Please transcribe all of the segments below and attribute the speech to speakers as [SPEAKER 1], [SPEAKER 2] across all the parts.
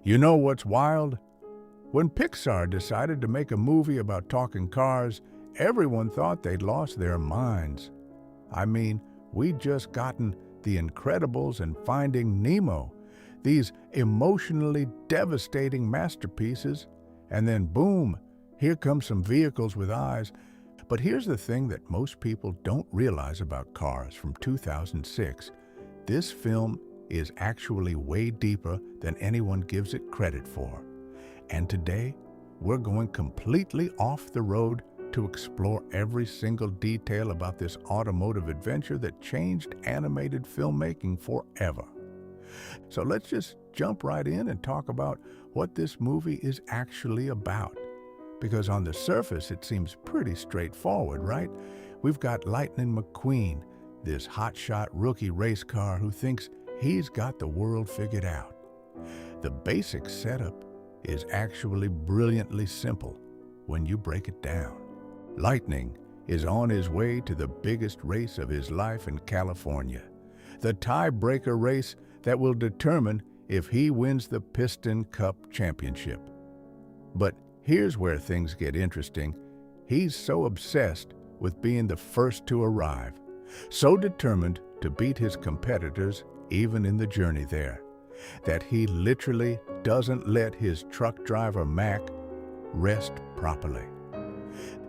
[SPEAKER 1] You know what's wild? When Pixar decided to make a movie about talking cars, everyone thought they'd lost their minds. I mean, we'd just gotten The Incredibles and Finding Nemo, these emotionally devastating masterpieces, and then boom, here come some vehicles with eyes. But here's the thing that most people don't realize about Cars from 2006. This film is actually way deeper than anyone gives it credit for. And today, we're going completely off the road to explore every single detail about this automotive adventure that changed animated filmmaking forever. So let's just jump right in and talk about what this movie is actually about. Because on the surface, it seems pretty straightforward, right? We've got Lightning McQueen, this hotshot rookie race car who thinks he's got the world figured out. The basic setup is actually brilliantly simple when you break it down. Lightning is on his way to the biggest race of his life in California, the tiebreaker race that will determine if he wins the Piston Cup Championship. But here's where things get interesting. He's so obsessed with being the first to arrive, so determined to beat his competitors even in the journey there, that he literally doesn't let his truck driver Mac rest properly.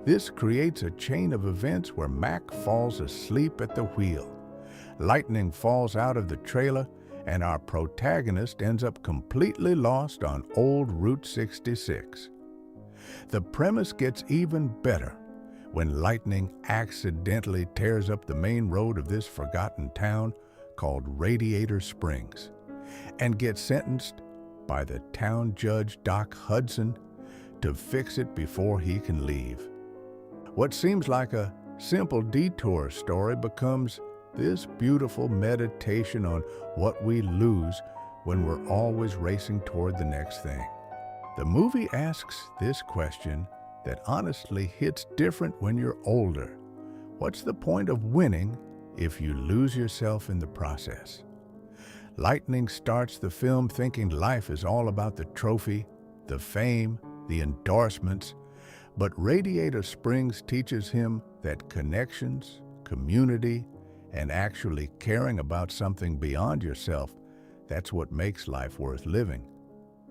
[SPEAKER 1] This creates a chain of events where Mac falls asleep at the wheel. Lightning falls out of the trailer, and our protagonist ends up completely lost on old Route 66. The premise gets even better when Lightning accidentally tears up the main road of this forgotten town called Radiator Springs and gets sentenced by the town judge Doc Hudson to fix it before he can leave. What seems like a simple detour story becomes this beautiful meditation on what we lose when we're always racing toward the next thing. The movie asks this question that honestly hits different when you're older. What's the point of winning if you lose yourself in the process? Lightning starts the film thinking life is all about the trophy, the fame, the endorsements, but Radiator Springs teaches him that connections, community, and actually caring about something beyond yourself, that's what makes life worth living.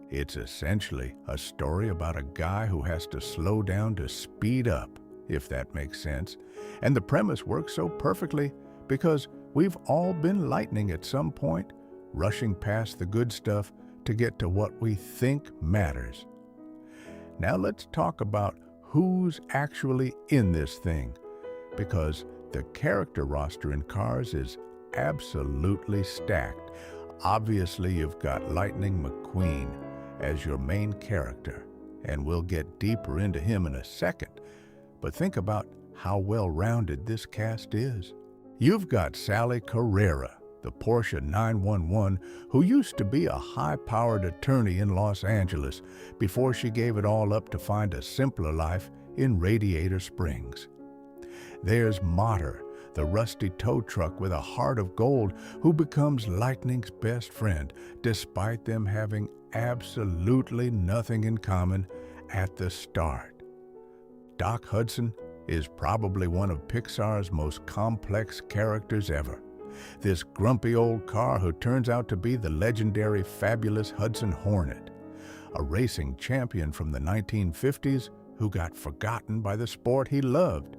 [SPEAKER 1] It's essentially a story about a guy who has to slow down to speed up, if that makes sense. And the premise works so perfectly because we've all been Lightning at some point, rushing past the good stuff to get to what we think matters. Now let's talk about who's actually in this thing, because the character roster in Cars is absolutely stacked. Obviously, you've got Lightning McQueen as your main character, and we'll get deeper into him in a second. But think about how well-rounded this cast is. You've got Sally Carrera, the Porsche 911, who used to be a high-powered attorney in Los Angeles before she gave it all up to find a simpler life in Radiator Springs. There's Mater, the rusty tow truck with a heart of gold, who becomes Lightning's best friend, despite them having absolutely nothing in common at the start. Doc Hudson is probably one of Pixar's most complex characters ever. This grumpy old car who turns out to be the legendary fabulous Hudson Hornet, a racing champion from the 1950s who got forgotten by the sport he loved.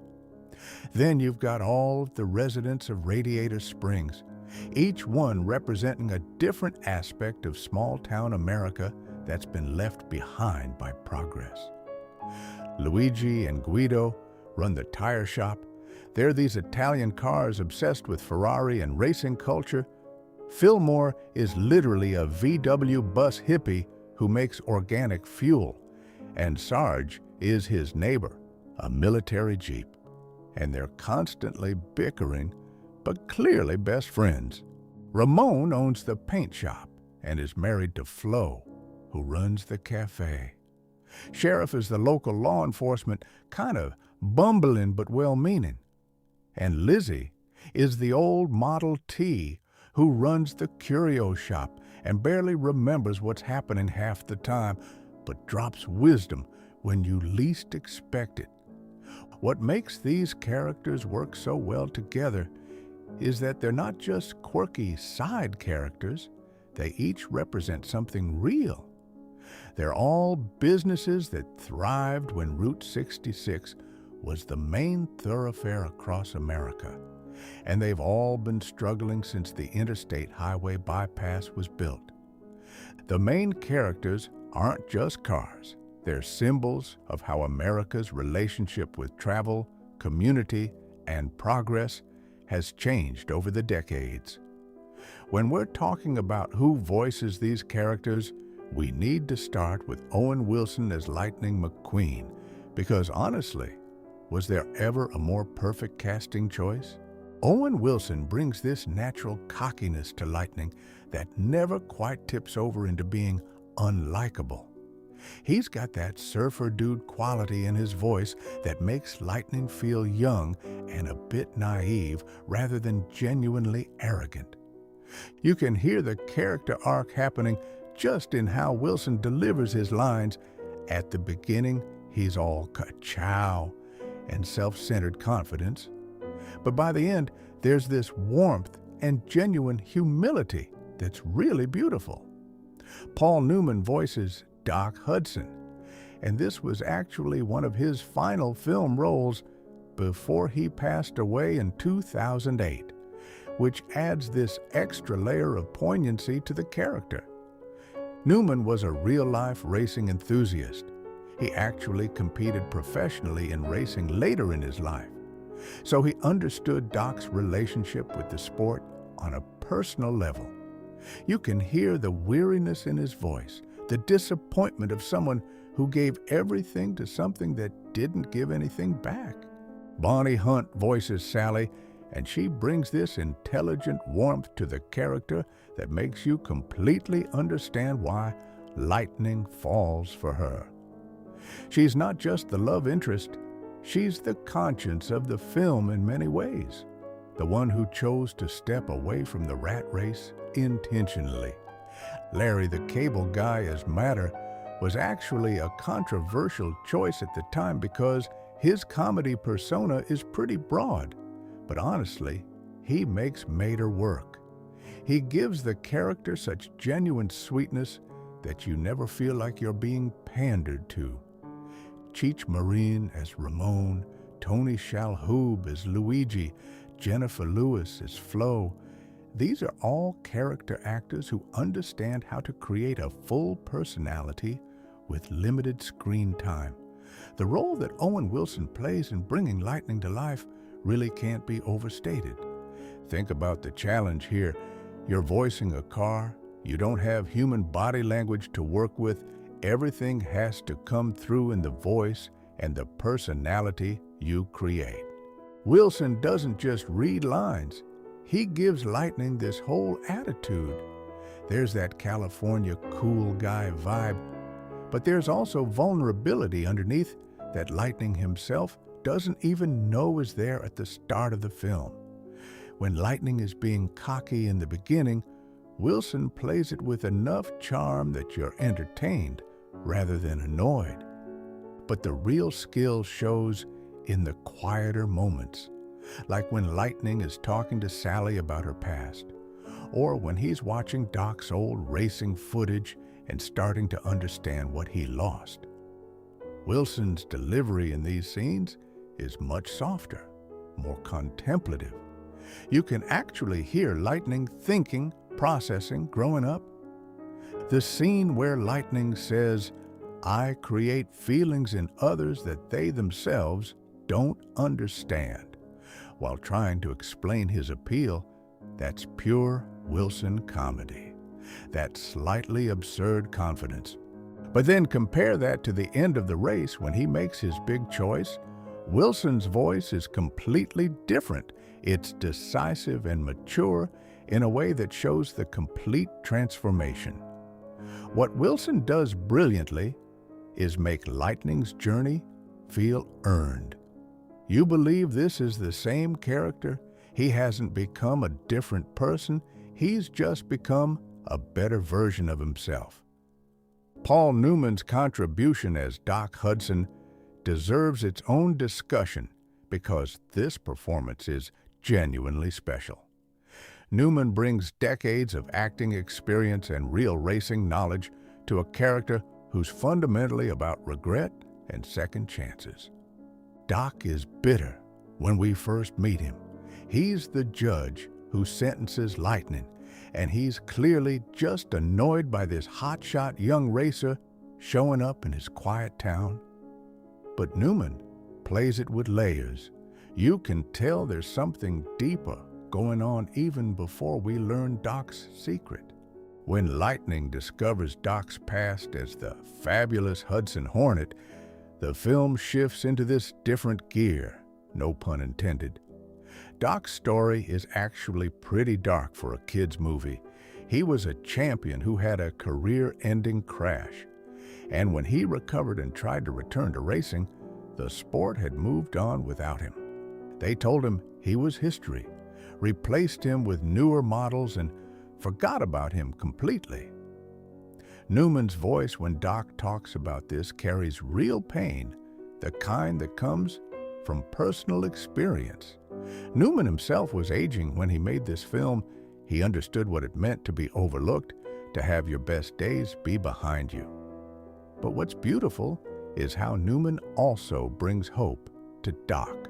[SPEAKER 1] Then you've got all of the residents of Radiator Springs, each one representing a different aspect of small-town America that's been left behind by progress. Luigi and Guido run the tire shop. They're these Italian cars obsessed with Ferrari and racing culture. Fillmore is literally a VW bus hippie who makes organic fuel. And Sarge is his neighbor, a military Jeep. And they're constantly bickering, but clearly best friends. Ramon owns the paint shop and is married to Flo, who runs the cafe. Sheriff is the local law enforcement, kind of bumbling but well-meaning. And Lizzie is the old Model T who runs the curio shop and barely remembers what's happening half the time, but drops wisdom when you least expect it. What makes these characters work so well together is that they're not just quirky side characters, they each represent something real. They're all businesses that thrived when Route 66 was the main thoroughfare across America, and they've all been struggling since the interstate highway bypass was built. The main characters aren't just cars. They're symbols of how America's relationship with travel, community, and progress has changed over the decades. When we're talking about who voices these characters, we need to start with Owen Wilson as Lightning McQueen, because honestly, was there ever a more perfect casting choice? Owen Wilson brings this natural cockiness to Lightning that never quite tips over into being unlikable. He's got that surfer dude quality in his voice that makes Lightning feel young and a bit naive rather than genuinely arrogant. You can hear the character arc happening just in how Wilson delivers his lines. At the beginning, he's all ka-chow and self-centered confidence. But by the end, there's this warmth and genuine humility that's really beautiful. Paul Newman voices Doc Hudson, and this was actually one of his final film roles before he passed away in 2008, which adds this extra layer of poignancy to the character. Newman was a real-life racing enthusiast. He actually competed professionally in racing later in his life, so he understood Doc's relationship with the sport on a personal level. You can hear the weariness in his voice, the disappointment of someone who gave everything to something that didn't give anything back. Bonnie Hunt voices Sally, and she brings this intelligent warmth to the character that makes you completely understand why Lightning falls for her. She's not just the love interest, she's the conscience of the film in many ways, the one who chose to step away from the rat race intentionally. Larry the Cable Guy as Matter was actually a controversial choice at the time because his comedy persona is pretty broad, but honestly, he makes Mater work. He gives the character such genuine sweetness that you never feel like you're being pandered to. Cheech Marin as Ramon, Tony Shalhoub as Luigi, Jennifer Lewis as Flo. These are all character actors who understand how to create a full personality with limited screen time. The role that Owen Wilson plays in bringing Lightning to life really can't be overstated. Think about the challenge here. You're voicing a car, you don't have human body language to work with, everything has to come through in the voice and the personality you create. Wilson doesn't just read lines, he gives Lightning this whole attitude. There's that California cool guy vibe, but there's also vulnerability underneath that Lightning himself doesn't even know is there at the start of the film. When Lightning is being cocky in the beginning, Wilson plays it with enough charm that you're entertained rather than annoyed. But the real skill shows in the quieter moments, like when Lightning is talking to Sally about her past, or when he's watching Doc's old racing footage and starting to understand what he lost. Wilson's delivery in these scenes is much softer, more contemplative. You can actually hear Lightning thinking, processing, growing up. The scene where Lightning says, "I create feelings in others that they themselves don't understand," while trying to explain his appeal, that's pure Wilson comedy. That slightly absurd confidence. But then compare that to the end of the race when he makes his big choice. Wilson's voice is completely different. It's decisive and mature in a way that shows the complete transformation. What Wilson does brilliantly is make Lightning's journey feel earned. You believe this is the same character. He hasn't become a different person. He's just become a better version of himself. Paul Newman's contribution as Doc Hudson deserves its own discussion because this performance is genuinely special. Newman brings decades of acting experience and real racing knowledge to a character who's fundamentally about regret and second chances. Doc is bitter when we first meet him. He's the judge who sentences Lightning, and he's clearly just annoyed by this hotshot young racer showing up in his quiet town. But Newman plays it with layers. You can tell there's something deeper going on even before we learn Doc's secret. When Lightning discovers Doc's past as the fabulous Hudson Hornet, the film shifts into this different gear, no pun intended. Doc's story is actually pretty dark for a kid's movie. He was a champion who had a career-ending crash. And when he recovered and tried to return to racing, the sport had moved on without him. They told him he was history, replaced him with newer models, and forgot about him completely. Newman's voice when Doc talks about this carries real pain, the kind that comes from personal experience. Newman himself was aging when he made this film. He understood what it meant to be overlooked, to have your best days be behind you. But what's beautiful is how Newman also brings hope to Doc.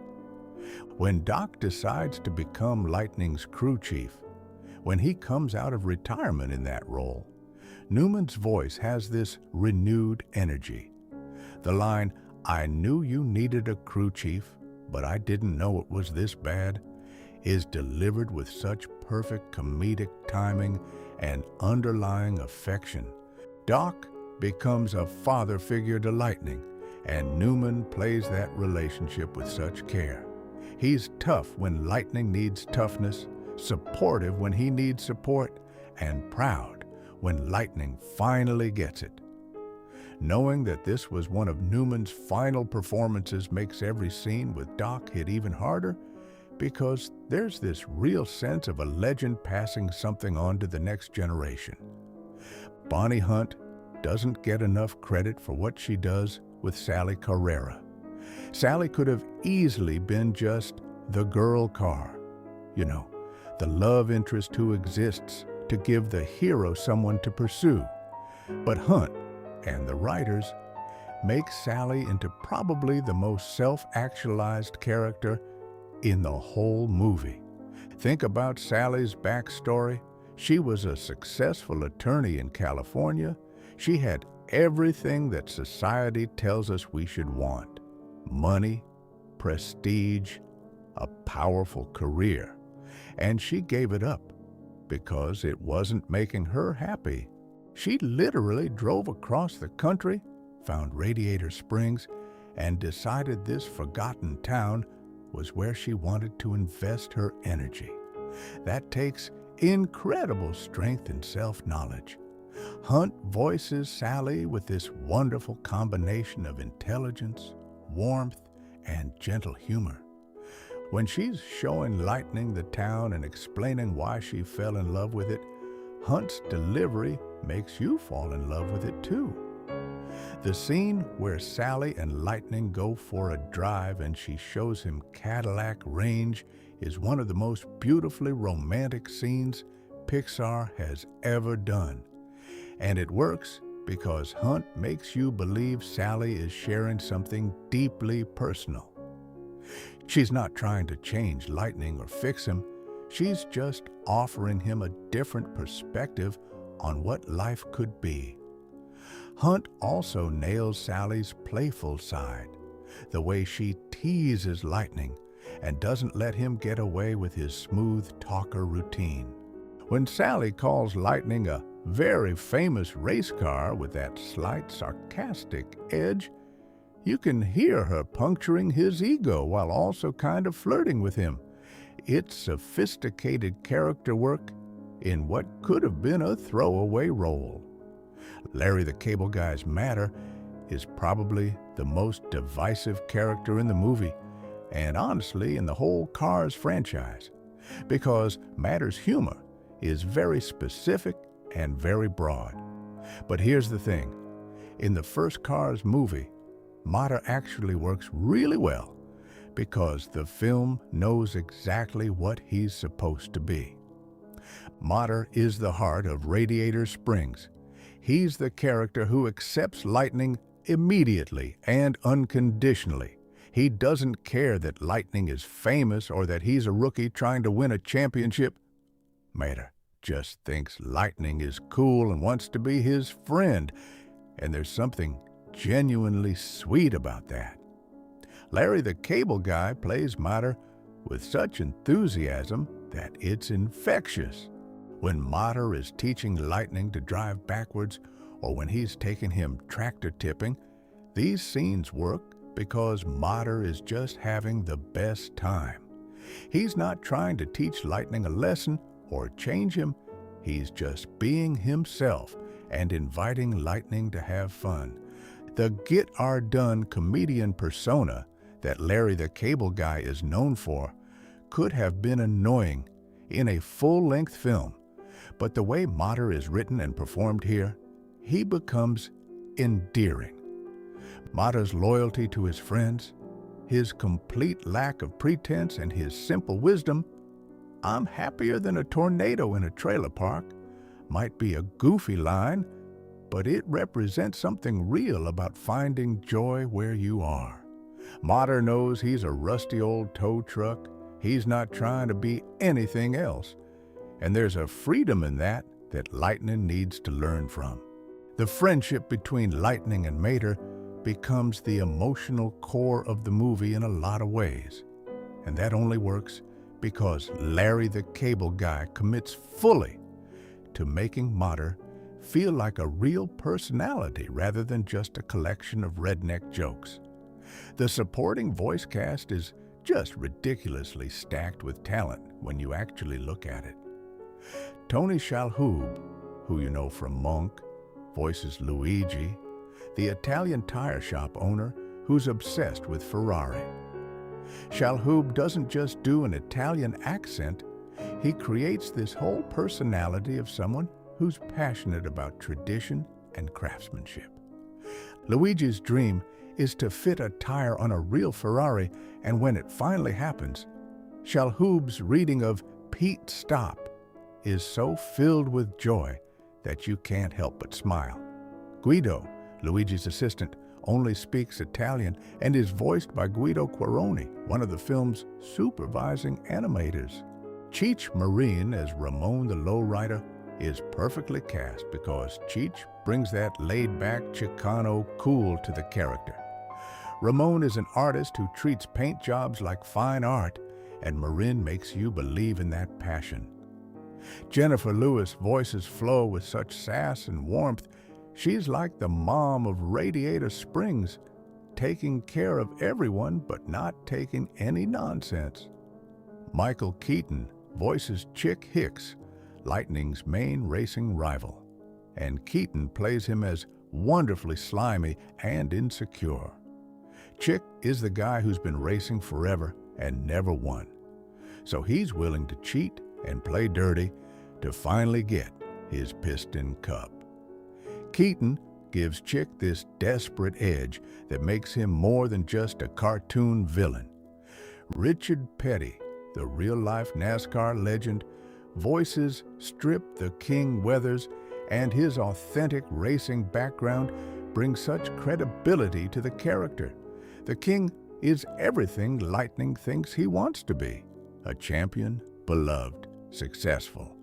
[SPEAKER 1] When Doc decides to become Lightning's crew chief, when he comes out of retirement in that role, Newman's voice has this renewed energy. The line, "I knew you needed a crew chief, but I didn't know it was this bad," is delivered with such perfect comedic timing and underlying affection. Doc becomes a father figure to Lightning, and Newman plays that relationship with such care. He's tough when Lightning needs toughness, supportive when he needs support, and proud when Lightning finally gets it. Knowing that this was one of Newman's final performances makes every scene with Doc hit even harder, because there's this real sense of a legend passing something on to the next generation. Bonnie Hunt doesn't get enough credit for what she does with Sally Carrera. Sally could have easily been just the girl car, the love interest who exists to give the hero someone to pursue. But Hunt and the writers make Sally into probably the most self-actualized character in the whole movie. Think about Sally's backstory. She was a successful attorney in California. She had everything that society tells us we should want: money, prestige, a powerful career. And she gave it up because it wasn't making her happy. She literally drove across the country, found Radiator Springs, and decided this forgotten town was where she wanted to invest her energy. That takes incredible strength and self-knowledge. Hunt voices Sally with this wonderful combination of intelligence, warmth, and gentle humor. When she's showing Lightning the town and explaining why she fell in love with it, Hunt's delivery makes you fall in love with it too. The scene where Sally and Lightning go for a drive and she shows him Cadillac range is one of the most beautifully romantic scenes Pixar has ever done. And it works because Hunt makes you believe Sally is sharing something deeply personal. She's not trying to change Lightning or fix him. She's just offering him a different perspective on what life could be. Hunt also nails Sally's playful side, the way she teases Lightning and doesn't let him get away with his smooth talker routine. When Sally calls Lightning a very famous race car with that slight sarcastic edge, you can hear her puncturing his ego while also kind of flirting with him. It's sophisticated character work in what could have been a throwaway role. Larry the Cable Guy's Matter is probably the most divisive character in the movie, and honestly in the whole Cars franchise, because Matter's humor is very specific and very broad. But here's the thing. In the first Cars movie, Mater actually works really well because the film knows exactly what he's supposed to be. Mater is the heart of Radiator Springs. He's the character who accepts Lightning immediately and unconditionally. He doesn't care that Lightning is famous or that he's a rookie trying to win a championship. Mater just thinks Lightning is cool and wants to be his friend, and there's something genuinely sweet about that. Larry the Cable Guy plays Mater with such enthusiasm that it's infectious. When Mater is teaching Lightning to drive backwards or when he's taking him tractor tipping, these scenes work because Mater is just having the best time. He's not trying to teach Lightning a lesson or change him. He's just being himself and inviting Lightning to have fun. The get-our-done comedian persona that Larry the Cable Guy is known for could have been annoying in a full-length film, but the way Mater is written and performed here, he becomes endearing. Mater's loyalty to his friends, his complete lack of pretense, and his simple wisdom, "I'm happier than a tornado in a trailer park," might be a goofy line, but it represents something real about finding joy where you are. Mater knows he's a rusty old tow truck. He's not trying to be anything else. And there's a freedom in that Lightning needs to learn from. The friendship between Lightning and Mater becomes the emotional core of the movie in a lot of ways. And that only works because Larry the Cable Guy commits fully to making Mater feel like a real personality rather than just a collection of redneck jokes. The supporting voice cast is just ridiculously stacked with talent when you actually look at it. Tony Shalhoub, who you know from Monk, voices Luigi, the Italian tire shop owner who's obsessed with Ferrari. Shalhoub doesn't just do an Italian accent, he creates this whole personality of someone who's passionate about tradition and craftsmanship. Luigi's dream is to fit a tire on a real Ferrari, and when it finally happens, Shalhoub's reading of Pete Stop is so filled with joy that you can't help but smile. Guido, Luigi's assistant, only speaks Italian and is voiced by Guido Quaroni, one of the film's supervising animators. Cheech Marin as Ramon the Lowrider is perfectly cast because Cheech brings that laid-back Chicano cool to the character. Ramon is an artist who treats paint jobs like fine art, and Marin makes you believe in that passion. Jennifer Lewis voices Flo with such sass and warmth. She's like the mom of Radiator Springs, taking care of everyone but not taking any nonsense. Michael Keaton voices Chick Hicks, Lightning's main racing rival, and Keaton plays him as wonderfully slimy and insecure. Chick is the guy who's been racing forever and never won, so he's willing to cheat and play dirty to finally get his piston cup. Keaton gives Chick this desperate edge that makes him more than just a cartoon villain. Richard Petty, the real-life NASCAR legend, voices Strip the King Weathers, and his authentic racing background brings such credibility to the character. The King is everything Lightning thinks he wants to be: a champion, beloved, successful.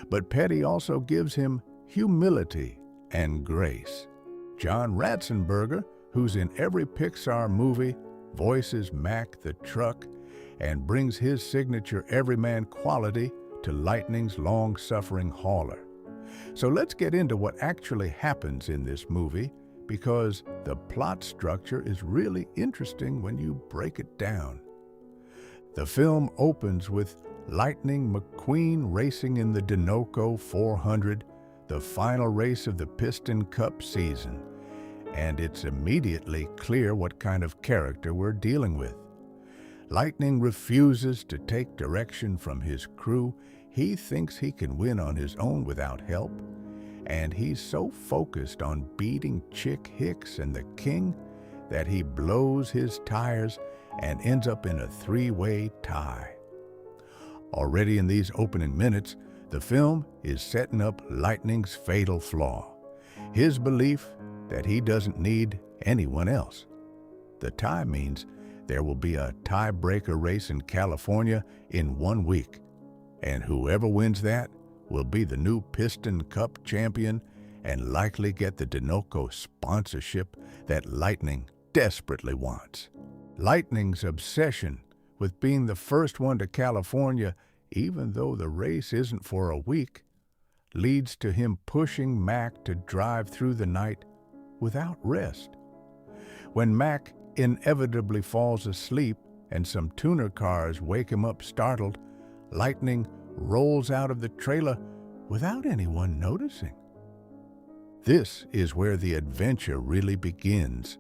[SPEAKER 1] But Petty also gives him humility and grace. John Ratzenberger, who's in every Pixar movie, voices Mac the truck and brings his signature everyman quality to Lightning's long-suffering hauler. So let's get into what actually happens in this movie, because the plot structure is really interesting when you break it down. The film opens with Lightning McQueen racing in the Dinoco 400, the final race of the Piston Cup season, and it's immediately clear what kind of character we're dealing with. Lightning refuses to take direction from his crew. He thinks he can win on his own without help, and he's so focused on beating Chick Hicks and the King that he blows his tires and ends up in a three-way tie. Already in these opening minutes, the film is setting up Lightning's fatal flaw, his belief that he doesn't need anyone else. The tie means there will be a tiebreaker race in California in 1 week, and whoever wins that will be the new Piston Cup champion and likely get the Dinoco sponsorship that Lightning desperately wants. Lightning's obsession with being the first one to California, even though the race isn't for a week, leads to him pushing Mac to drive through the night without rest. When Mac inevitably falls asleep and some tuner cars wake him up startled, Lightning rolls out of the trailer without anyone noticing. This is where the adventure really begins,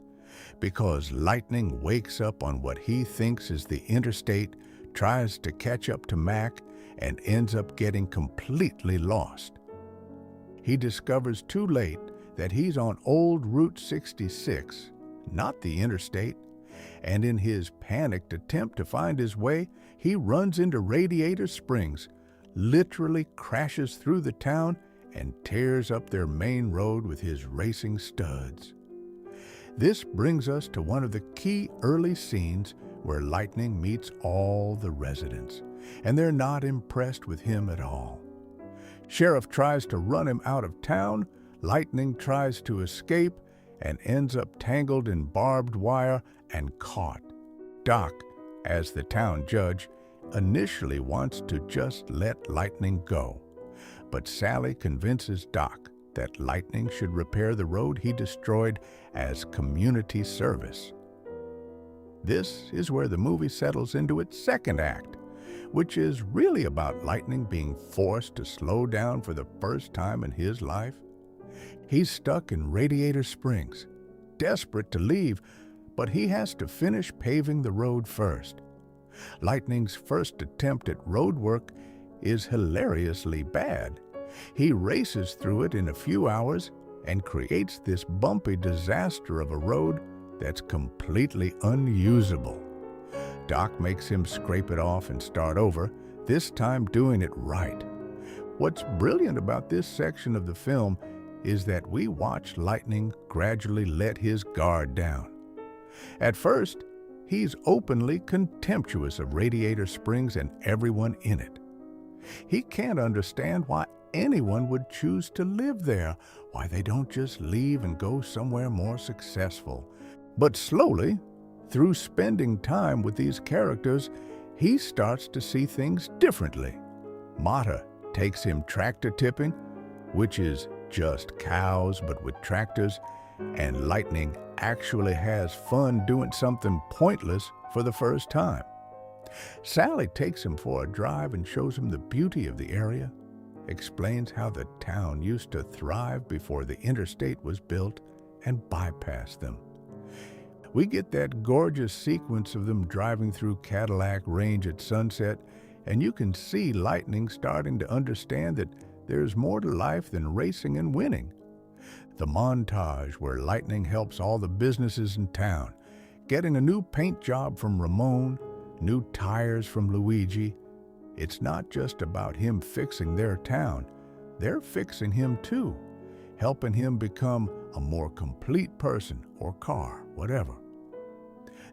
[SPEAKER 1] because Lightning wakes up on what he thinks is the interstate, tries to catch up to Mac, and ends up getting completely lost. He discovers too late that he's on old Route 66, not the interstate, and in his panicked attempt to find his way, he runs into Radiator Springs, literally crashes through the town, and tears up their main road with his racing studs. This brings us to one of the key early scenes where Lightning meets all the residents, and they're not impressed with him at all. Sheriff tries to run him out of town, Lightning tries to escape, and ends up tangled in barbed wire and caught. Doc, as the town judge, initially wants to just let Lightning go, but Sally convinces Doc that Lightning should repair the road he destroyed as community service. This is where the movie settles into its second act, which is really about Lightning being forced to slow down for the first time in his life. He's stuck in Radiator Springs, desperate to leave, but he has to finish paving the road first. Lightning's first attempt at road work is hilariously bad. He races through it in a few hours and creates this bumpy disaster of a road that's completely unusable. Doc makes him scrape it off and start over, this time doing it right. What's brilliant about this section of the film is that we watch Lightning gradually let his guard down. At first, he's openly contemptuous of Radiator Springs and everyone in it. He can't understand why anyone would choose to live there, why they don't just leave and go somewhere more successful. But slowly, through spending time with these characters, he starts to see things differently. Mata takes him tractor tipping, which is just cows but with tractors, and Lightning actually has fun doing something pointless for the first time. Sally takes him for a drive and shows him the beauty of the area, explains how the town used to thrive before the interstate was built, and bypassed them. We get that gorgeous sequence of them driving through Cadillac Range at sunset, and you can see Lightning starting to understand that there's more to life than racing and winning. The montage where Lightning helps all the businesses in town, getting a new paint job from Ramon, new tires from Luigi. It's not just about him fixing their town. They're fixing him too, helping him become a more complete person or car, whatever.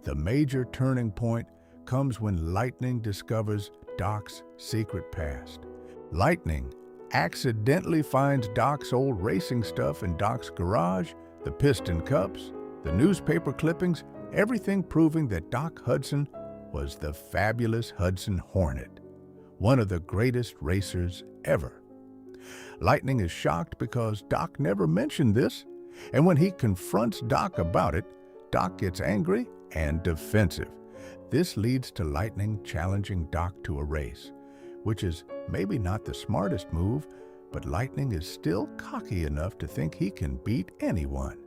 [SPEAKER 1] The major turning point comes when Lightning discovers Doc's secret past. Lightning accidentally finds Doc's old racing stuff in Doc's garage, the piston cups, the newspaper clippings, everything proving that Doc Hudson was the fabulous Hudson Hornet, one of the greatest racers ever. Lightning is shocked because Doc never mentioned this, and when he confronts Doc about it, Doc gets angry and defensive. This leads to Lightning challenging Doc to a race, which is maybe not the smartest move, but Lightning is still cocky enough to think he can beat anyone.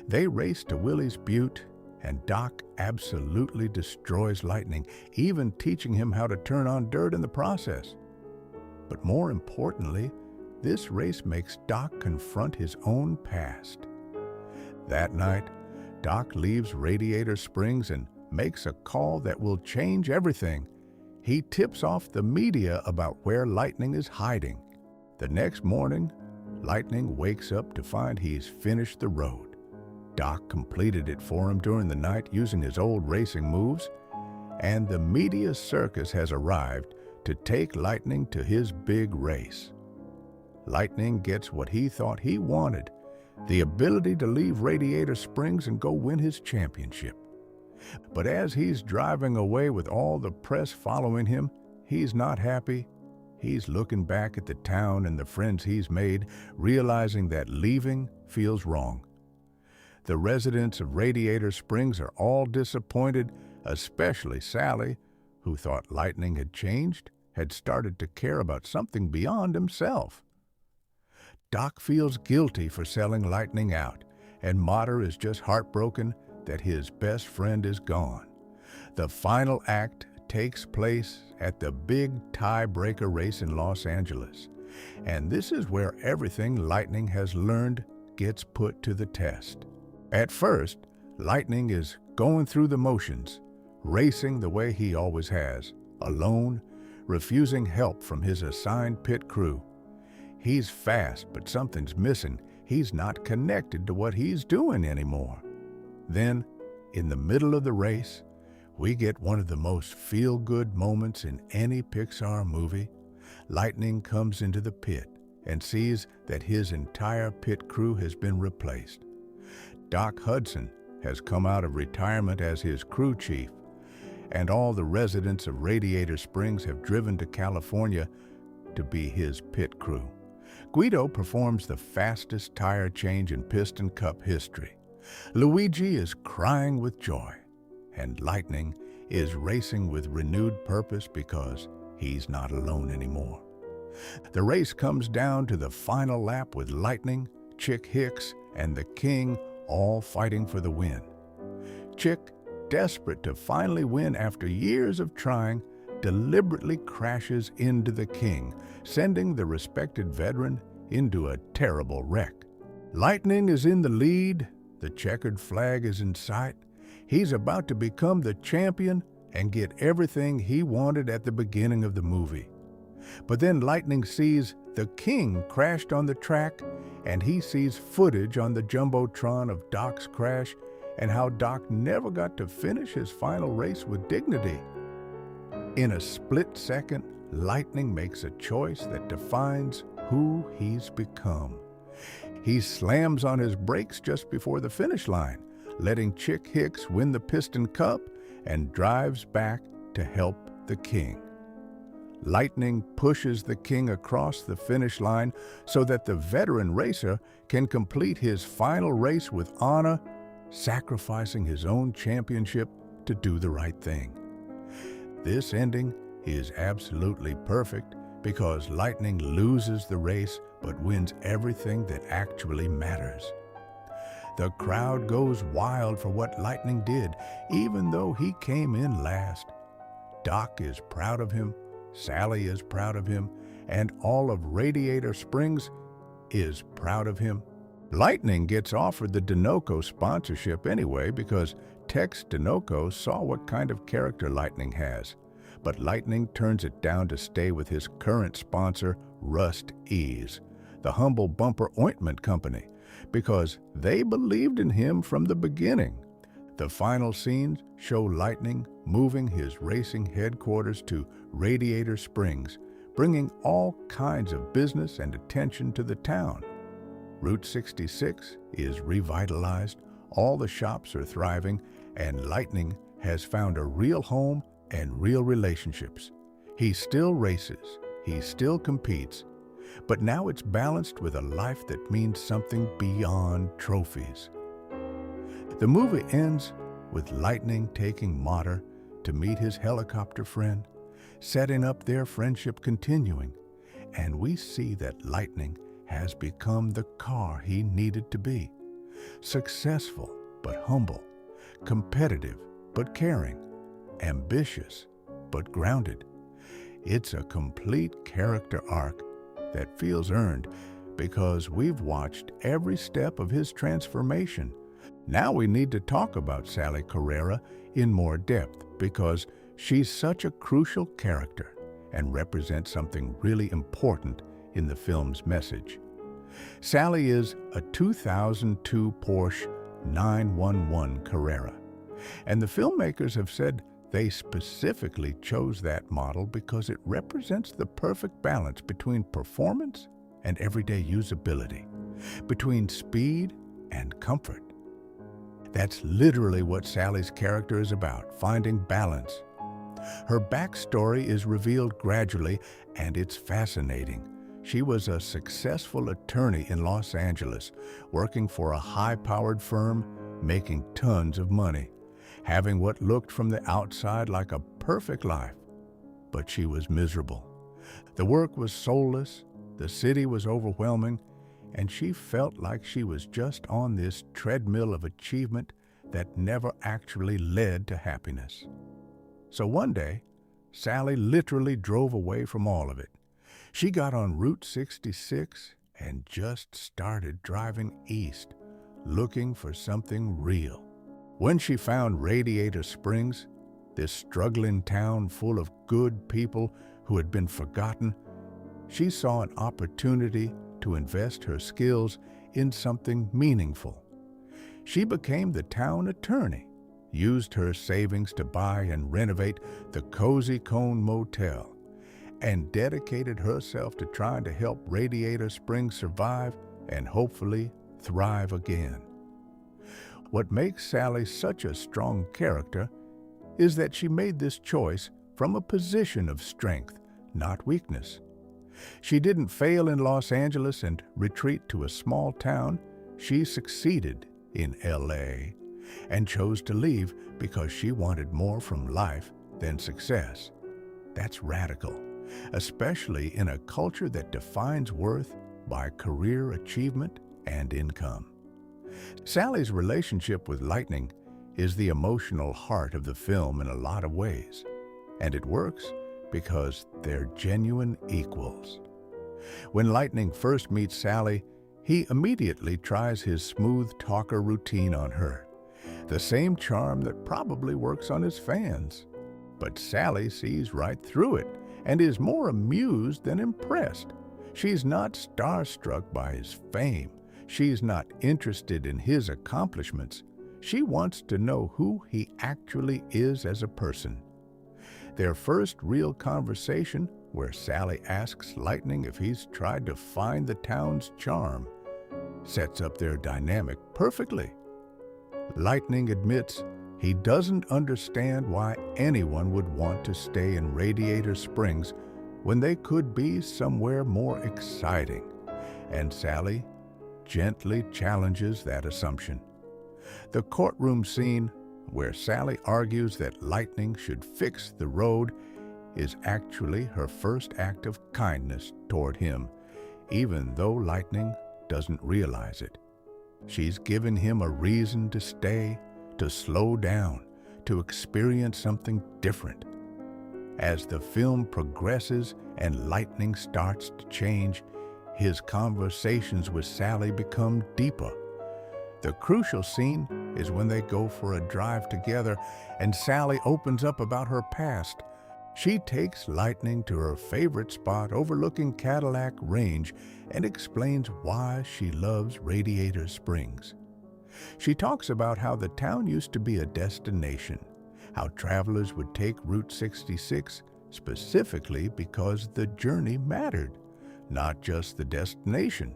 [SPEAKER 1] They race to Willie's Butte, and Doc absolutely destroys Lightning, even teaching him how to turn on dirt in the process. But more importantly, this race makes Doc confront his own past. That night, Doc leaves Radiator Springs and makes a call that will change everything. He tips off the media about where Lightning is hiding. The next morning, Lightning wakes up to find he's finished the road. Doc completed it for him during the night using his old racing moves, and the media circus has arrived to take Lightning to his big race. Lightning gets what he thought he wanted, the ability to leave Radiator Springs and go win his championship. But as he's driving away with all the press following him, he's not happy. He's looking back at the town and the friends he's made, realizing that leaving feels wrong. The residents of Radiator Springs are all disappointed, especially Sally, who thought Lightning had changed, had started to care about something beyond himself. Doc feels guilty for selling Lightning out, and Mater is just heartbroken that his best friend is gone. The final act takes place at the big tiebreaker race in Los Angeles, and this is where everything Lightning has learned gets put to the test. At first, Lightning is going through the motions, racing the way he always has, alone, refusing help from his assigned pit crew. He's fast, but something's missing. He's not connected to what he's doing anymore. Then, in the middle of the race, we get one of the most feel-good moments in any Pixar movie. Lightning comes into the pit and sees that his entire pit crew has been replaced. Doc Hudson has come out of retirement as his crew chief, and all the residents of Radiator Springs have driven to California to be his pit crew. Guido performs the fastest tire change in Piston Cup history. Luigi is crying with joy, and Lightning is racing with renewed purpose because he's not alone anymore. The race comes down to the final lap with Lightning, Chick Hicks, and the King all fighting for the win. Chick, desperate to finally win after years of trying, deliberately crashes into the King, sending the respected veteran into a terrible wreck. Lightning is in the lead, the checkered flag is in sight. He's about to become the champion and get everything he wanted at the beginning of the movie. But then Lightning sees the King crashed on the track, and he sees footage on the Jumbotron of Doc's crash and how Doc never got to finish his final race with dignity. In a split second, Lightning makes a choice that defines who he's become. He slams on his brakes just before the finish line, letting Chick Hicks win the Piston Cup, and drives back to help the King. Lightning pushes the King across the finish line so that the veteran racer can complete his final race with honor, sacrificing his own championship to do the right thing. This ending is absolutely perfect because Lightning loses the race but wins everything that actually matters. The crowd goes wild for what Lightning did, even though he came in last. Doc is proud of him, Sally is proud of him, and all of Radiator Springs is proud of him. Lightning gets offered the Dinoco sponsorship anyway because Tex Dinoco saw what kind of character Lightning has. But Lightning turns it down to stay with his current sponsor, Rust Ease, the humble bumper ointment company, because they believed in him from the beginning. The final scenes show Lightning moving his racing headquarters to Radiator Springs, bringing all kinds of business and attention to the town. Route 66 is revitalized, all the shops are thriving, and Lightning has found a real home and real relationships. He still races, he still competes, but now it's balanced with a life that means something beyond trophies. The movie ends with Lightning taking Mater to meet his helicopter friend, setting up their friendship continuing, and we see that Lightning has become the car he needed to be. Successful but humble, competitive but caring, ambitious but grounded. It's a complete character arc that feels earned because we've watched every step of his transformation. Now we need to talk about Sally Carrera in more depth because she's such a crucial character and represents something really important in the film's message. Sally is a 2002 Porsche 911 Carrera, and the filmmakers have said they specifically chose that model because it represents the perfect balance between performance and everyday usability, between speed and comfort. That's literally what Sally's character is about, finding balance. Her backstory is revealed gradually, and it's fascinating. She was a successful attorney in Los Angeles, working for a high-powered firm, making tons of money, having what looked from the outside like a perfect life. But she was miserable. The work was soulless, the city was overwhelming, and she felt like she was just on this treadmill of achievement that never actually led to happiness. So one day, Sally literally drove away from all of it. She got on Route 66 and just started driving east, looking for something real. When she found Radiator Springs, this struggling town full of good people who had been forgotten, she saw an opportunity to invest her skills in something meaningful. She became the town attorney, used her savings to buy and renovate the Cozy Cone Motel, and dedicated herself to trying to help Radiator Springs survive and hopefully thrive again. What makes Sally such a strong character is that she made this choice from a position of strength, not weakness. She didn't fail in Los Angeles and retreat to a small town. She succeeded in LA and chose to leave because she wanted more from life than success. That's radical, especially in a culture that defines worth by career achievement and income. Sally's relationship with Lightning is the emotional heart of the film in a lot of ways, and it works because they're genuine equals. When Lightning first meets Sally, he immediately tries his smooth talker routine on her, the same charm that probably works on his fans. But Sally sees right through it and is more amused than impressed. She's not starstruck by his fame. She's not interested in his accomplishments. She wants to know who he actually is as a person. Their first real conversation, where Sally asks Lightning if he's tried to find the town's charm, sets up their dynamic perfectly. Lightning admits he doesn't understand why anyone would want to stay in Radiator Springs when they could be somewhere more exciting, and Sally gently challenges that assumption. The courtroom scene, where Sally argues that Lightning should fix the road, is actually her first act of kindness toward him, even though Lightning doesn't realize it. She's given him a reason to stay, to slow down, to experience something different. As the film progresses and Lightning starts to change, his conversations with Sally become deeper. The crucial scene is when they go for a drive together and Sally opens up about her past. She takes Lightning to her favorite spot overlooking Cadillac Range and explains why she loves Radiator Springs. She talks about how the town used to be a destination, how travelers would take Route 66 specifically because the journey mattered, not just the destination.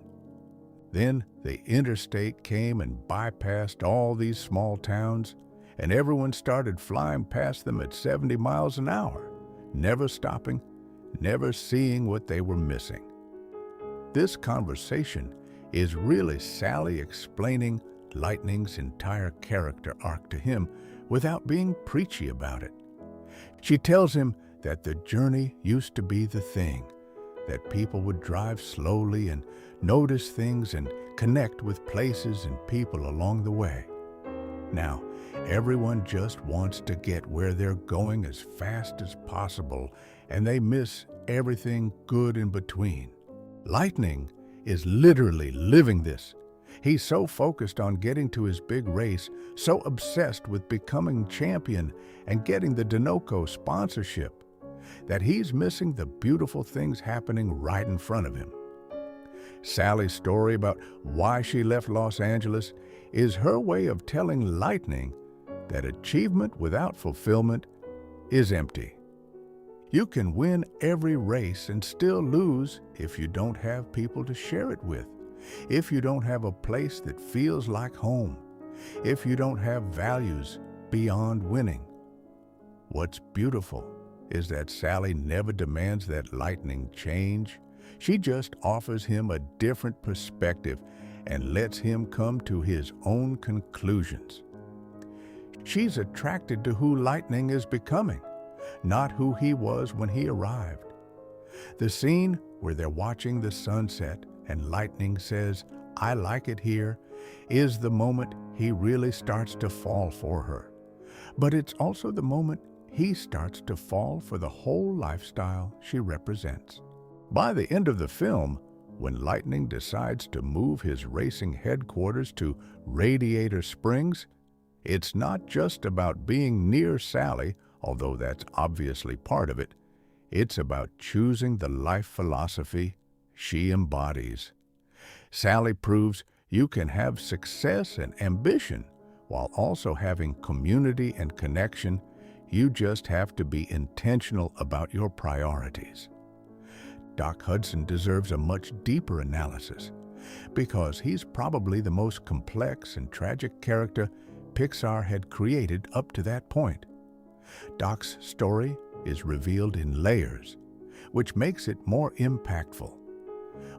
[SPEAKER 1] Then the interstate came and bypassed all these small towns, and everyone started flying past them at 70 miles an hour, never stopping, never seeing what they were missing. This conversation is really Sally explaining Lightning's entire character arc to him without being preachy about it. She tells him that the journey used to be the thing, that people would drive slowly and notice things and connect with places and people along the way. Now, everyone just wants to get where they're going as fast as possible, and they miss everything good in between. Lightning is literally living this. He's so focused on getting to his big race, so obsessed with becoming champion and getting the Dinoco sponsorship, that he's missing the beautiful things happening right in front of him. Sally's story about why she left Los Angeles is her way of telling Lightning that achievement without fulfillment is empty. You can win every race and still lose if you don't have people to share it with, if you don't have a place that feels like home, if you don't have values beyond winning. What's beautiful is that Sally never demands that Lightning change. She just offers him a different perspective and lets him come to his own conclusions. She's attracted to who Lightning is becoming, not who he was when he arrived. The scene where they're watching the sunset and Lightning says, "I like it here," is the moment he really starts to fall for her. But it's also the moment he starts to fall for the whole lifestyle she represents. By the end of the film, when Lightning decides to move his racing headquarters to Radiator Springs, it's not just about being near Sally, although that's obviously part of it. It's about choosing the life philosophy she embodies. Sally proves you can have success and ambition while also having community and connection. You just have to be intentional about your priorities. Doc Hudson deserves a much deeper analysis because he's probably the most complex and tragic character Pixar had created up to that point. Doc's story is revealed in layers, which makes it more impactful.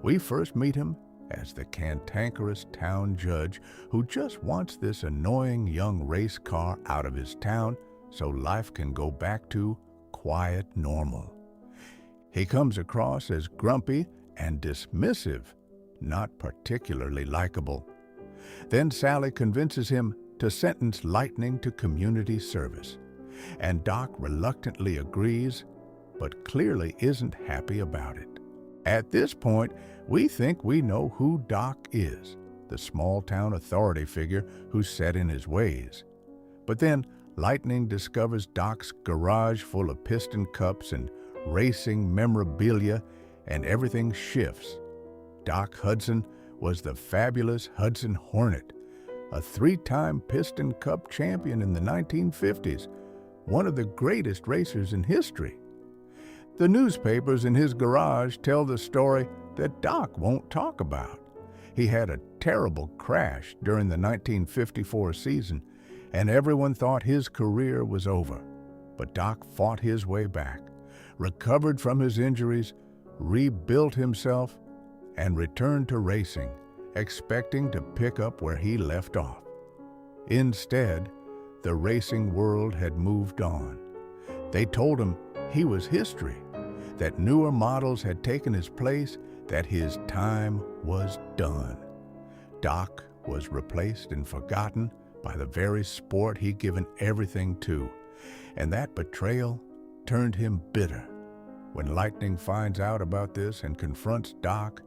[SPEAKER 1] We first meet him as the cantankerous town judge who just wants this annoying young race car out of his town so life can go back to quiet normal. He comes across as grumpy and dismissive, not particularly likable. Then Sally convinces him to sentence Lightning to community service, and Doc reluctantly agrees, but clearly isn't happy about it. At this point, we think we know who Doc is, the small-town authority figure who's set in his ways. But then Lightning discovers Doc's garage full of piston cups and racing memorabilia, and everything shifts. Doc Hudson was the fabulous Hudson Hornet, a 3-time Piston Cup champion in the 1950s, one of the greatest racers in history. The newspapers in his garage tell the story that Doc won't talk about. He had a terrible crash during the 1954 season, and everyone thought his career was over. But Doc fought his way back, recovered from his injuries, rebuilt himself, and returned to racing, expecting to pick up where he left off. Instead, the racing world had moved on. They told him he was history, that newer models had taken his place, that his time was done. Doc was replaced and forgotten by the very sport he'd given everything to, and that betrayal turned him bitter. When Lightning finds out about this and confronts Doc,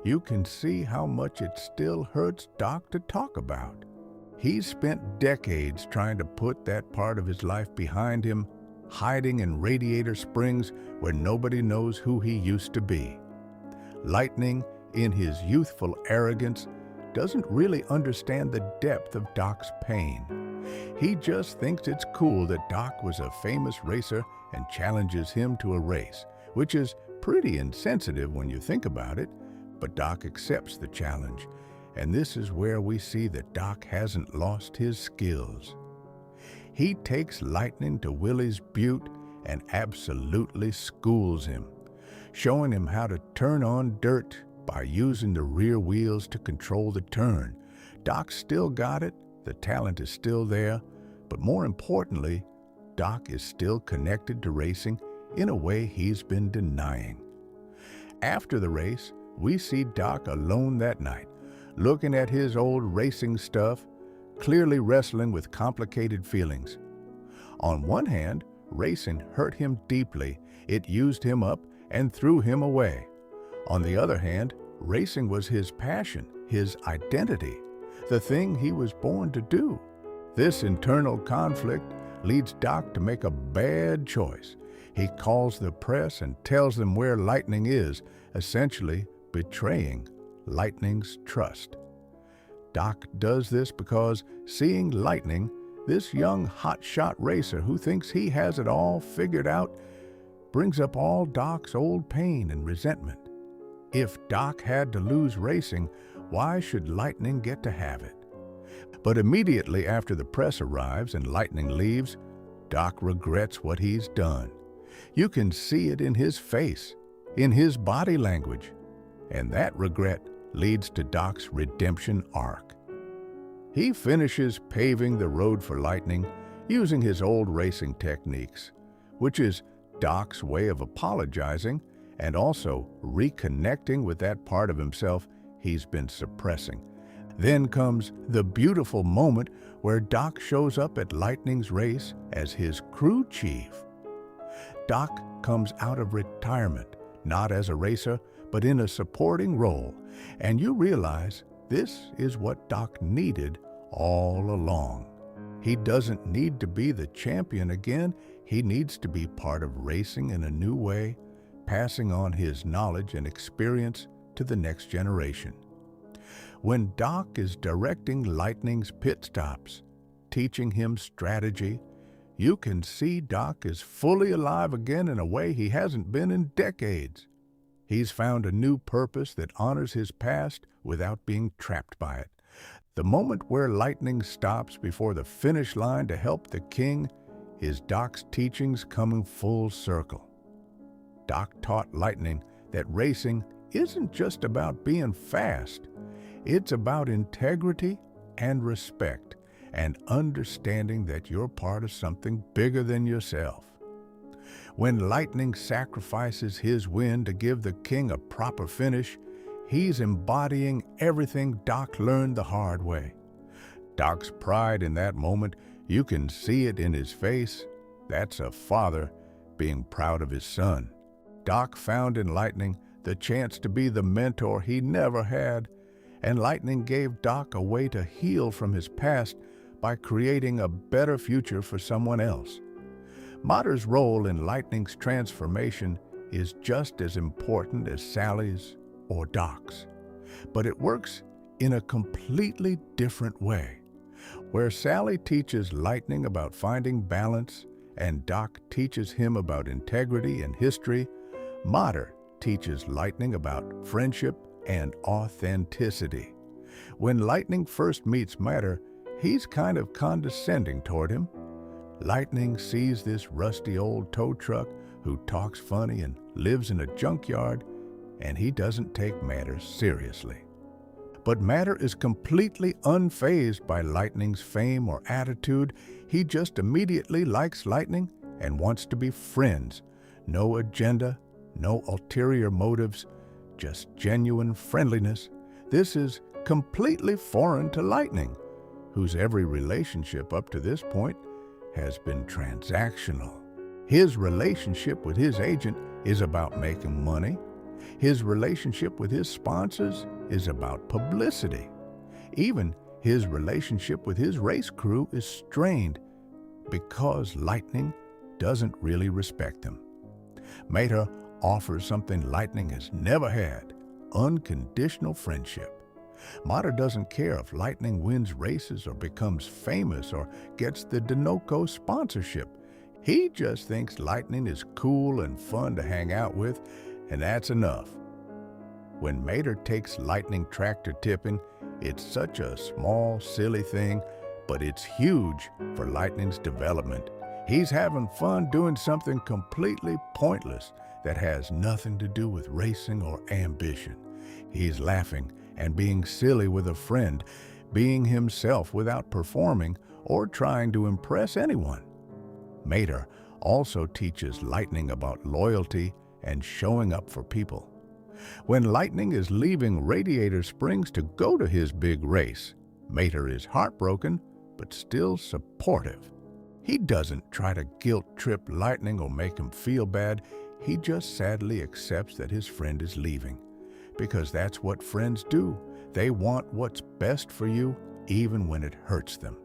[SPEAKER 1] you can see how much it still hurts Doc to talk about. He's spent decades trying to put that part of his life behind him, hiding in Radiator Springs where nobody knows who he used to be. Lightning, in his youthful arrogance, doesn't really understand the depth of Doc's pain. He just thinks it's cool that Doc was a famous racer and challenges him to a race, which is pretty insensitive when you think about it, but Doc accepts the challenge, and this is where we see that Doc hasn't lost his skills. He takes Lightning to Willie's Butte and absolutely schools him, showing him how to turn on dirt by using the rear wheels to control the turn. Doc's still got it, the talent is still there, but more importantly, Doc is still connected to racing in a way he's been denying. After the race, we see Doc alone that night, looking at his old racing stuff, clearly wrestling with complicated feelings. On one hand, racing hurt him deeply. It used him up and threw him away. On the other hand, racing was his passion, his identity, the thing he was born to do. This internal conflict leads Doc to make a bad choice. He calls the press and tells them where Lightning is, essentially betraying Lightning's trust. Doc does this because seeing Lightning, this young hotshot racer who thinks he has it all figured out, brings up all Doc's old pain and resentment. If Doc had to lose racing, why should Lightning get to have it? But immediately after the press arrives and Lightning leaves, Doc regrets what he's done. You can see it in his face, in his body language, and that regret leads to Doc's redemption arc. He finishes paving the road for Lightning using his old racing techniques, which is Doc's way of apologizing and also reconnecting with that part of himself he's been suppressing. Then comes the beautiful moment where Doc shows up at Lightning's race as his crew chief. Doc comes out of retirement, not as a racer, but in a supporting role, and you realize this is what Doc needed all along. He doesn't need to be the champion again. He needs to be part of racing in a new way, passing on his knowledge and experience to the next generation. When Doc is directing Lightning's pit stops, teaching him strategy, you can see Doc is fully alive again in a way he hasn't been in decades. He's found a new purpose that honors his past without being trapped by it. The moment where Lightning stops before the finish line to help the king is Doc's teachings coming full circle. Doc taught Lightning that racing isn't just about being fast. It's about integrity and respect and understanding that you're part of something bigger than yourself. When Lightning sacrifices his win to give the king a proper finish, he's embodying everything Doc learned the hard way. Doc's pride in that moment, you can see it in his face. That's a father being proud of his son. Doc found in Lightning the chance to be the mentor he never had, and Lightning gave Doc a way to heal from his past by creating a better future for someone else. Mater's role in Lightning's transformation is just as important as Sally's or Doc's, but it works in a completely different way. Where Sally teaches Lightning about finding balance and Doc teaches him about integrity and history, Mater teaches Lightning about friendship and authenticity. When Lightning first meets Mater, he's kind of condescending toward him. Lightning sees this rusty old tow truck who talks funny and lives in a junkyard, and he doesn't take Mater seriously. But Mater is completely unfazed by Lightning's fame or attitude. He just immediately likes Lightning and wants to be friends. No agenda, no ulterior motives, just genuine friendliness. This is completely foreign to Lightning, whose every relationship up to this point has been transactional. His relationship with his agent is about making money. His relationship with his sponsors is about publicity. Even his relationship with his race crew is strained because Lightning doesn't really respect them. Mater offers something Lightning has never had: unconditional friendship. Mater doesn't care if Lightning wins races or becomes famous or gets the Dinoco sponsorship. He just thinks Lightning is cool and fun to hang out with, and that's enough. When Mater takes Lightning tractor tipping, it's such a small, silly thing, but it's huge for Lightning's development. He's having fun doing something completely pointless that has nothing to do with racing or ambition. He's laughing and being silly with a friend, being himself without performing or trying to impress anyone. Mater also teaches Lightning about loyalty and showing up for people. When Lightning is leaving Radiator Springs to go to his big race, Mater is heartbroken but still supportive. He doesn't try to guilt-trip Lightning or make him feel bad. He just sadly accepts that his friend is leaving. because that's what friends do. They want what's best for you, even when it hurts them.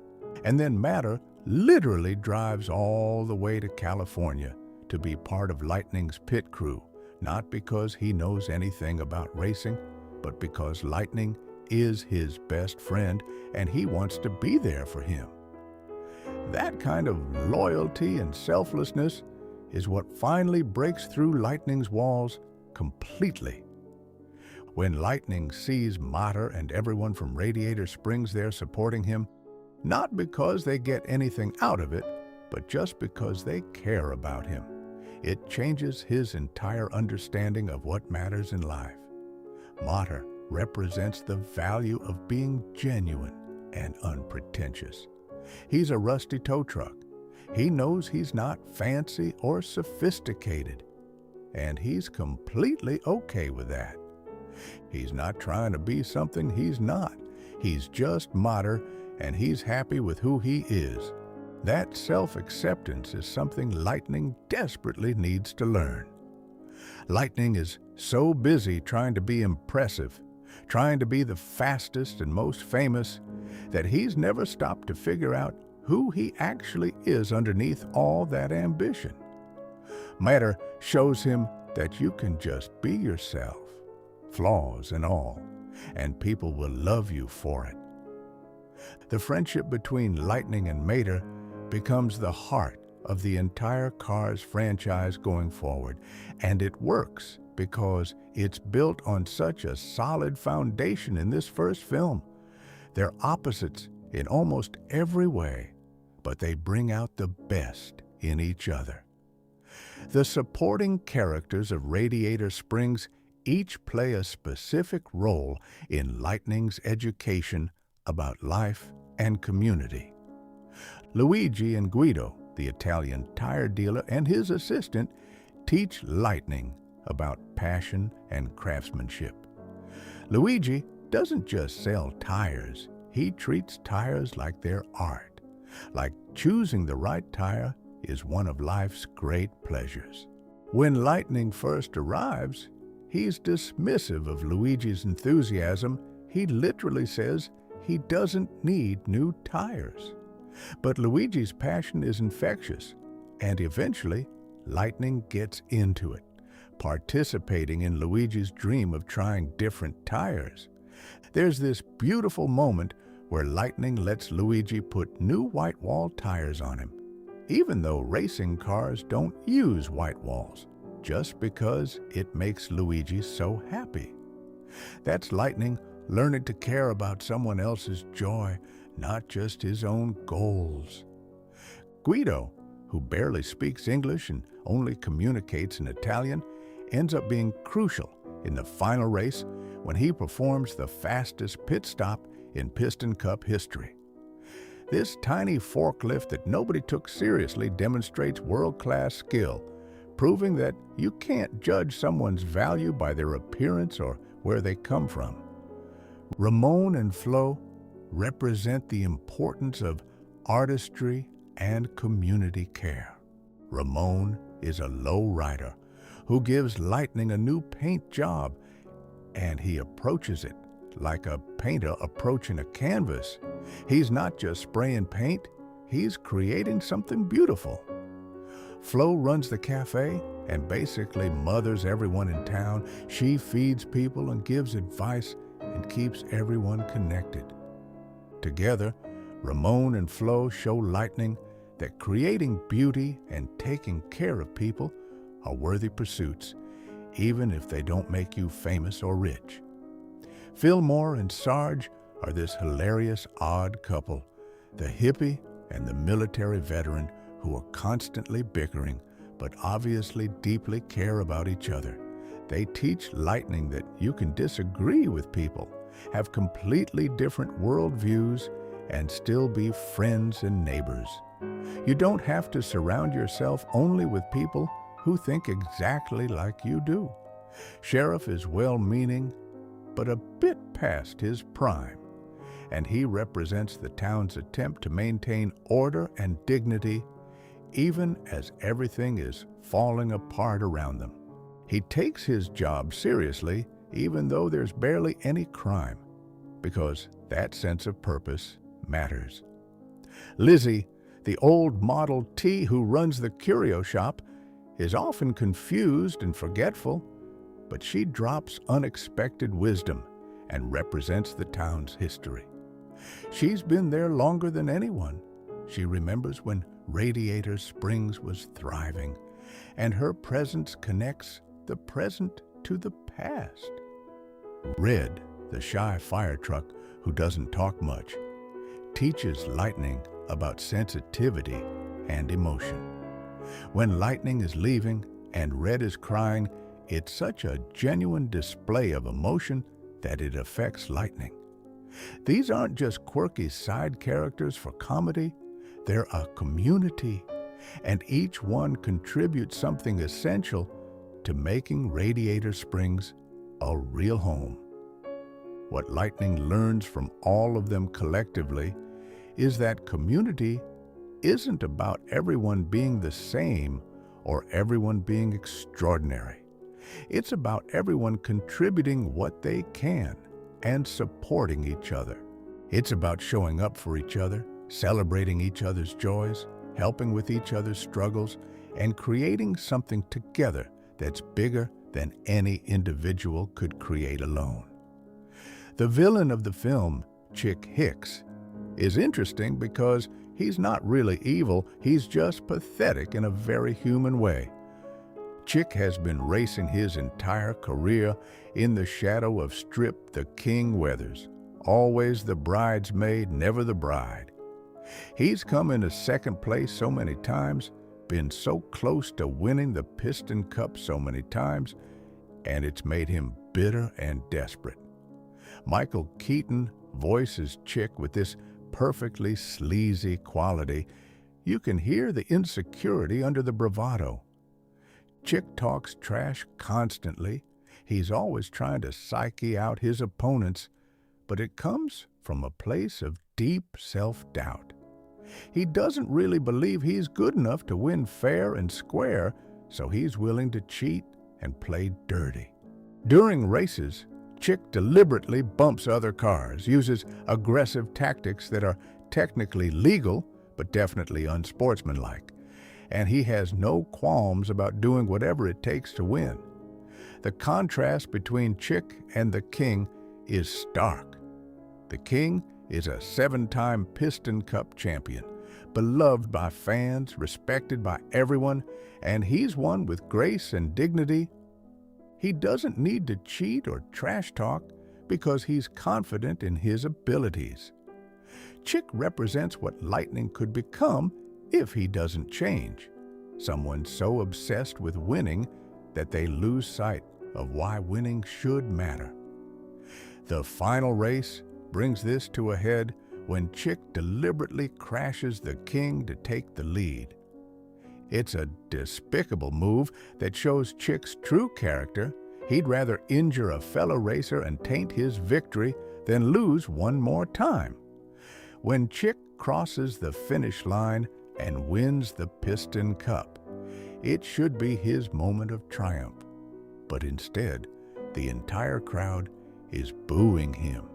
[SPEAKER 1] And then Matter literally drives all the way to California to be part of Lightning's pit crew, not because he knows anything about racing, but because Lightning is his best friend and he wants to be there for him. That kind of loyalty and selflessness is what finally breaks through Lightning's walls completely. When Lightning sees Mater and everyone from Radiator Springs there supporting him, not because they get anything out of it, but just because they care about him, it changes his entire understanding of what matters in life. Mater represents the value of being genuine and unpretentious. He's a rusty tow truck. He knows he's not fancy or sophisticated, and he's completely okay with that. He's not trying to be something he's not. He's just Mater, and he's happy with who he is. That self-acceptance is something Lightning desperately needs to learn. Lightning is so busy trying to be impressive, trying to be the fastest and most famous, that he's never stopped to figure out who he actually is underneath all that ambition. Matter shows him that you can just be yourself, flaws and all, and people will love you for it. The friendship between Lightning and Mater becomes the heart of the entire Cars franchise going forward, and it works because it's built on such a solid foundation in this first film. They're opposites in almost every way, but they bring out the best in each other. The supporting characters of Radiator Springs each play a specific role in Lightning's education about life and community. Luigi and Guido, the Italian tire dealer, and his assistant teach Lightning about passion and craftsmanship. Luigi doesn't just sell tires. He treats tires like they're art, like choosing the right tire is one of life's great pleasures. When Lightning first arrives, he's dismissive of Luigi's enthusiasm. He literally says he doesn't need new tires. But Luigi's passion is infectious, and eventually Lightning gets into it, participating in Luigi's dream of trying different tires. There's this beautiful moment where Lightning lets Luigi put new white wall tires on him, even though racing cars don't use white walls, just because it makes Luigi so happy. That's Lightning learning to care about someone else's joy, not just his own goals. Guido, who barely speaks English and only communicates in Italian, ends up being crucial in the final race when he performs the fastest pit stop in Piston Cup history. This tiny forklift that nobody took seriously demonstrates world-class skill, proving that you can't judge someone's value by their appearance or where they come from. Ramon and Flo represent the importance of artistry and community care. Ramon is a low-rider who gives Lightning a new paint job, and he approaches it like a painter approaching a canvas. He's not just spraying paint, he's creating something beautiful. Flo runs the cafe and basically mothers everyone in town. She feeds people and gives advice and keeps everyone connected. Together, Ramon and Flo show Lightning that creating beauty and taking care of people are worthy pursuits, even if they don't make you famous or rich. Fillmore and Sarge are this hilarious odd couple, the hippie and the military veteran who are constantly bickering, but obviously deeply care about each other. They teach Lightning that you can disagree with people, have completely different worldviews, and still be friends and neighbors. You don't have to surround yourself only with people who think exactly like you do. Sheriff is well-meaning, but a bit past his prime, and he represents the town's attempt to maintain order and dignity even as everything is falling apart around them. He takes his job seriously, even though there's barely any crime, because that sense of purpose matters. Lizzie, the old Model T who runs the curio shop, is often confused and forgetful, but she drops unexpected wisdom and represents the town's history. She's been there longer than anyone. She remembers when Radiator Springs was thriving, and her presence connects the present to the past. Red, the shy fire truck who doesn't talk much, teaches Lightning about sensitivity and emotion. When Lightning is leaving and Red is crying, it's such a genuine display of emotion that it affects Lightning. These aren't just quirky side characters for comedy, they're a community, and each one contributes something essential to making Radiator Springs a real home. What Lightning learns from all of them collectively is that community isn't about everyone being the same or everyone being extraordinary. It's about everyone contributing what they can and supporting each other. It's about showing up for each other, celebrating each other's joys, helping with each other's struggles, and creating something together that's bigger than any individual could create alone. The villain of the film, Chick Hicks, is interesting because he's not really evil, he's just pathetic in a very human way. Chick has been racing his entire career in the shadow of Strip the King Weathers, always the bridesmaid, never the bride. He's come into second place so many times, been so close to winning the Piston Cup so many times, and it's made him bitter and desperate. Michael Keaton voices Chick with this perfectly sleazy quality. You can hear the insecurity under the bravado. Chick talks trash constantly. He's always trying to psyche out his opponents, but it comes from a place of deep self-doubt. He doesn't really believe he's good enough to win fair and square, so he's willing to cheat and play dirty. During races, Chick deliberately bumps other cars, uses aggressive tactics that are technically legal, but definitely unsportsmanlike, and he has no qualms about doing whatever it takes to win. The contrast between Chick and the King is stark. The King is a 7-time Piston Cup champion, beloved by fans, respected by everyone, and he's won with grace and dignity. He doesn't need to cheat or trash talk because he's confident in his abilities. Chick represents what Lightning could become if he doesn't change. Someone so obsessed with winning that they lose sight of why winning should matter. The final race brings this to a head when Chick deliberately crashes the King to take the lead. It's a despicable move that shows Chick's true character. He'd rather injure a fellow racer and taint his victory than lose one more time. When Chick crosses the finish line and wins the Piston Cup, it should be his moment of triumph. But instead, the entire crowd is booing him.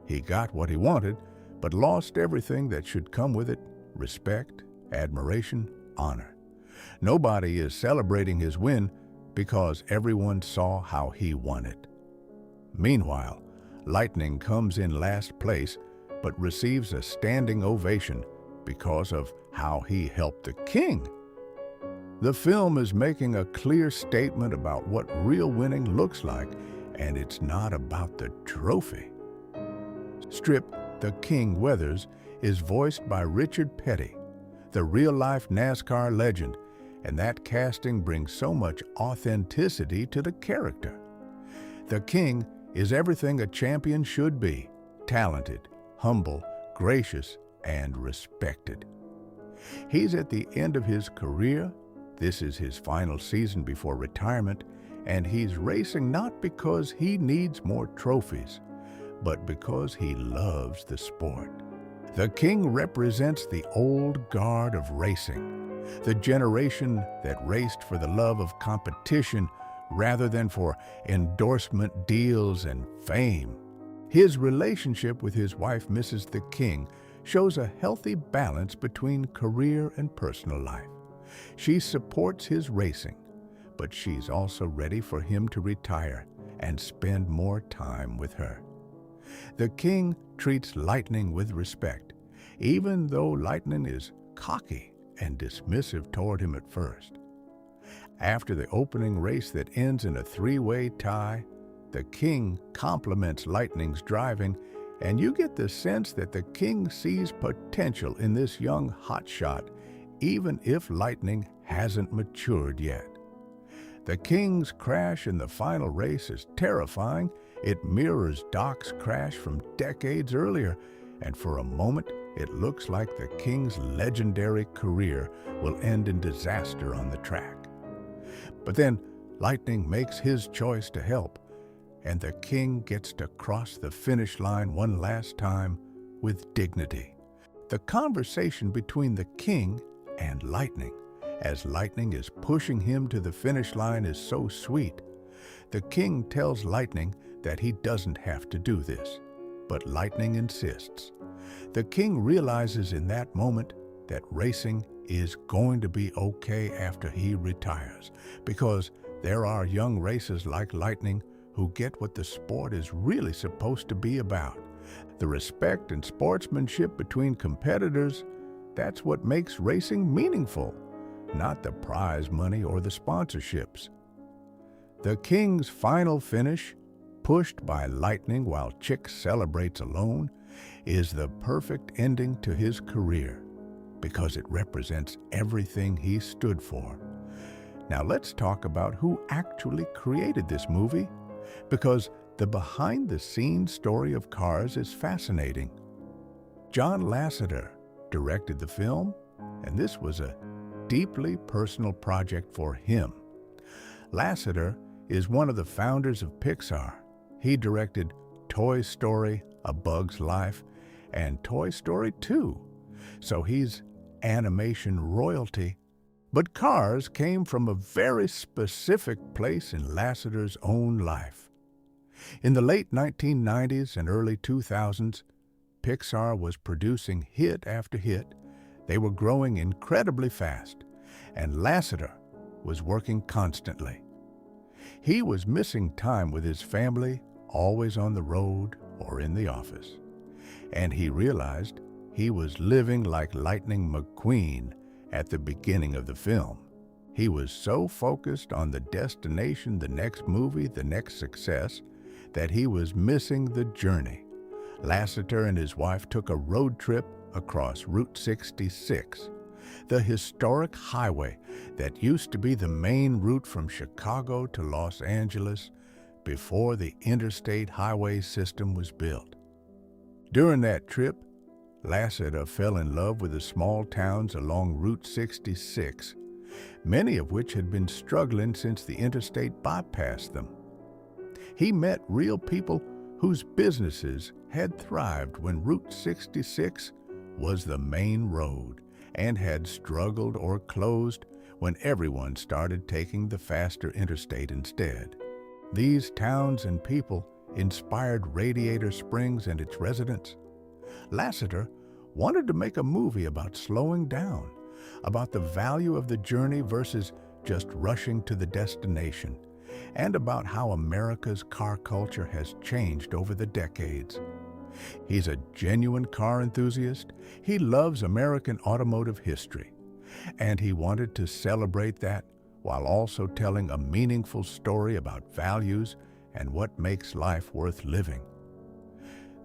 [SPEAKER 1] He got what he wanted, but lost everything that should come with it: respect, admiration, honor. Nobody is celebrating his win because everyone saw how he won it. Meanwhile, Lightning comes in last place but receives a standing ovation because of how he helped the King. The film is making a clear statement about what real winning looks like, and it's not about the trophy. Strip the King Weathers is voiced by Richard Petty, the real-life NASCAR legend, and that casting brings so much authenticity to the character. The King is everything a champion should be: talented, humble, gracious, and respected. He's at the end of his career. This is his final season before retirement, and he's racing not because he needs more trophies, but because he loves the sport. The King represents the old guard of racing, the generation that raced for the love of competition rather than for endorsement deals and fame. His relationship with his wife, Mrs. the King, shows a healthy balance between career and personal life. She supports his racing, but she's also ready for him to retire and spend more time with her. The King treats Lightning with respect, even though Lightning is cocky and dismissive toward him at first. After the opening race that ends in a three-way tie, the King compliments Lightning's driving, and you get the sense that the King sees potential in this young hotshot, even if Lightning hasn't matured yet. The King's crash in the final race is terrifying. It mirrors Doc's crash from decades earlier, and for a moment, it looks like the King's legendary career will end in disaster on the track. But then, Lightning makes his choice to help, and the King gets to cross the finish line one last time with dignity. The conversation between the King and Lightning, as Lightning is pushing him to the finish line, is so sweet. The King tells Lightning that he doesn't have to do this, but Lightning insists. The King realizes in that moment that racing is going to be okay after he retires, because there are young racers like Lightning who get what the sport is really supposed to be about. The respect and sportsmanship between competitors, that's what makes racing meaningful, not the prize money or the sponsorships. The King's final finish, pushed by Lightning while Chick celebrates alone, is the perfect ending to his career because it represents everything he stood for. Now let's talk about who actually created this movie, because the behind-the-scenes story of Cars is fascinating. John Lasseter directed the film, and this was a deeply personal project for him. Lasseter is one of the founders of Pixar. He directed Toy Story, A Bug's Life, and Toy Story 2, so he's animation royalty. But Cars came from a very specific place in Lasseter's own life. In the late 1990s and early 2000s, Pixar was producing hit after hit. They were growing incredibly fast, and Lasseter was working constantly. He was missing time with his family, always on the road or in the office. And he realized he was living like Lightning McQueen at the beginning of the film. He was so focused on the destination, the next movie, the next success, that he was missing the journey. Lasseter and his wife took a road trip across Route 66, the historic highway that used to be the main route from Chicago to Los Angeles before the interstate highway system was built. During that trip, Lasseter fell in love with the small towns along Route 66, many of which had been struggling since the interstate bypassed them. He met real people whose businesses had thrived when Route 66 was the main road and had struggled or closed when everyone started taking the faster interstate instead. These towns and people inspired Radiator Springs and its residents. Lasseter wanted to make a movie about slowing down, about the value of the journey versus just rushing to the destination, and about how America's car culture has changed over the decades. He's a genuine car enthusiast. He loves American automotive history, and he wanted to celebrate that while also telling a meaningful story about values and what makes life worth living.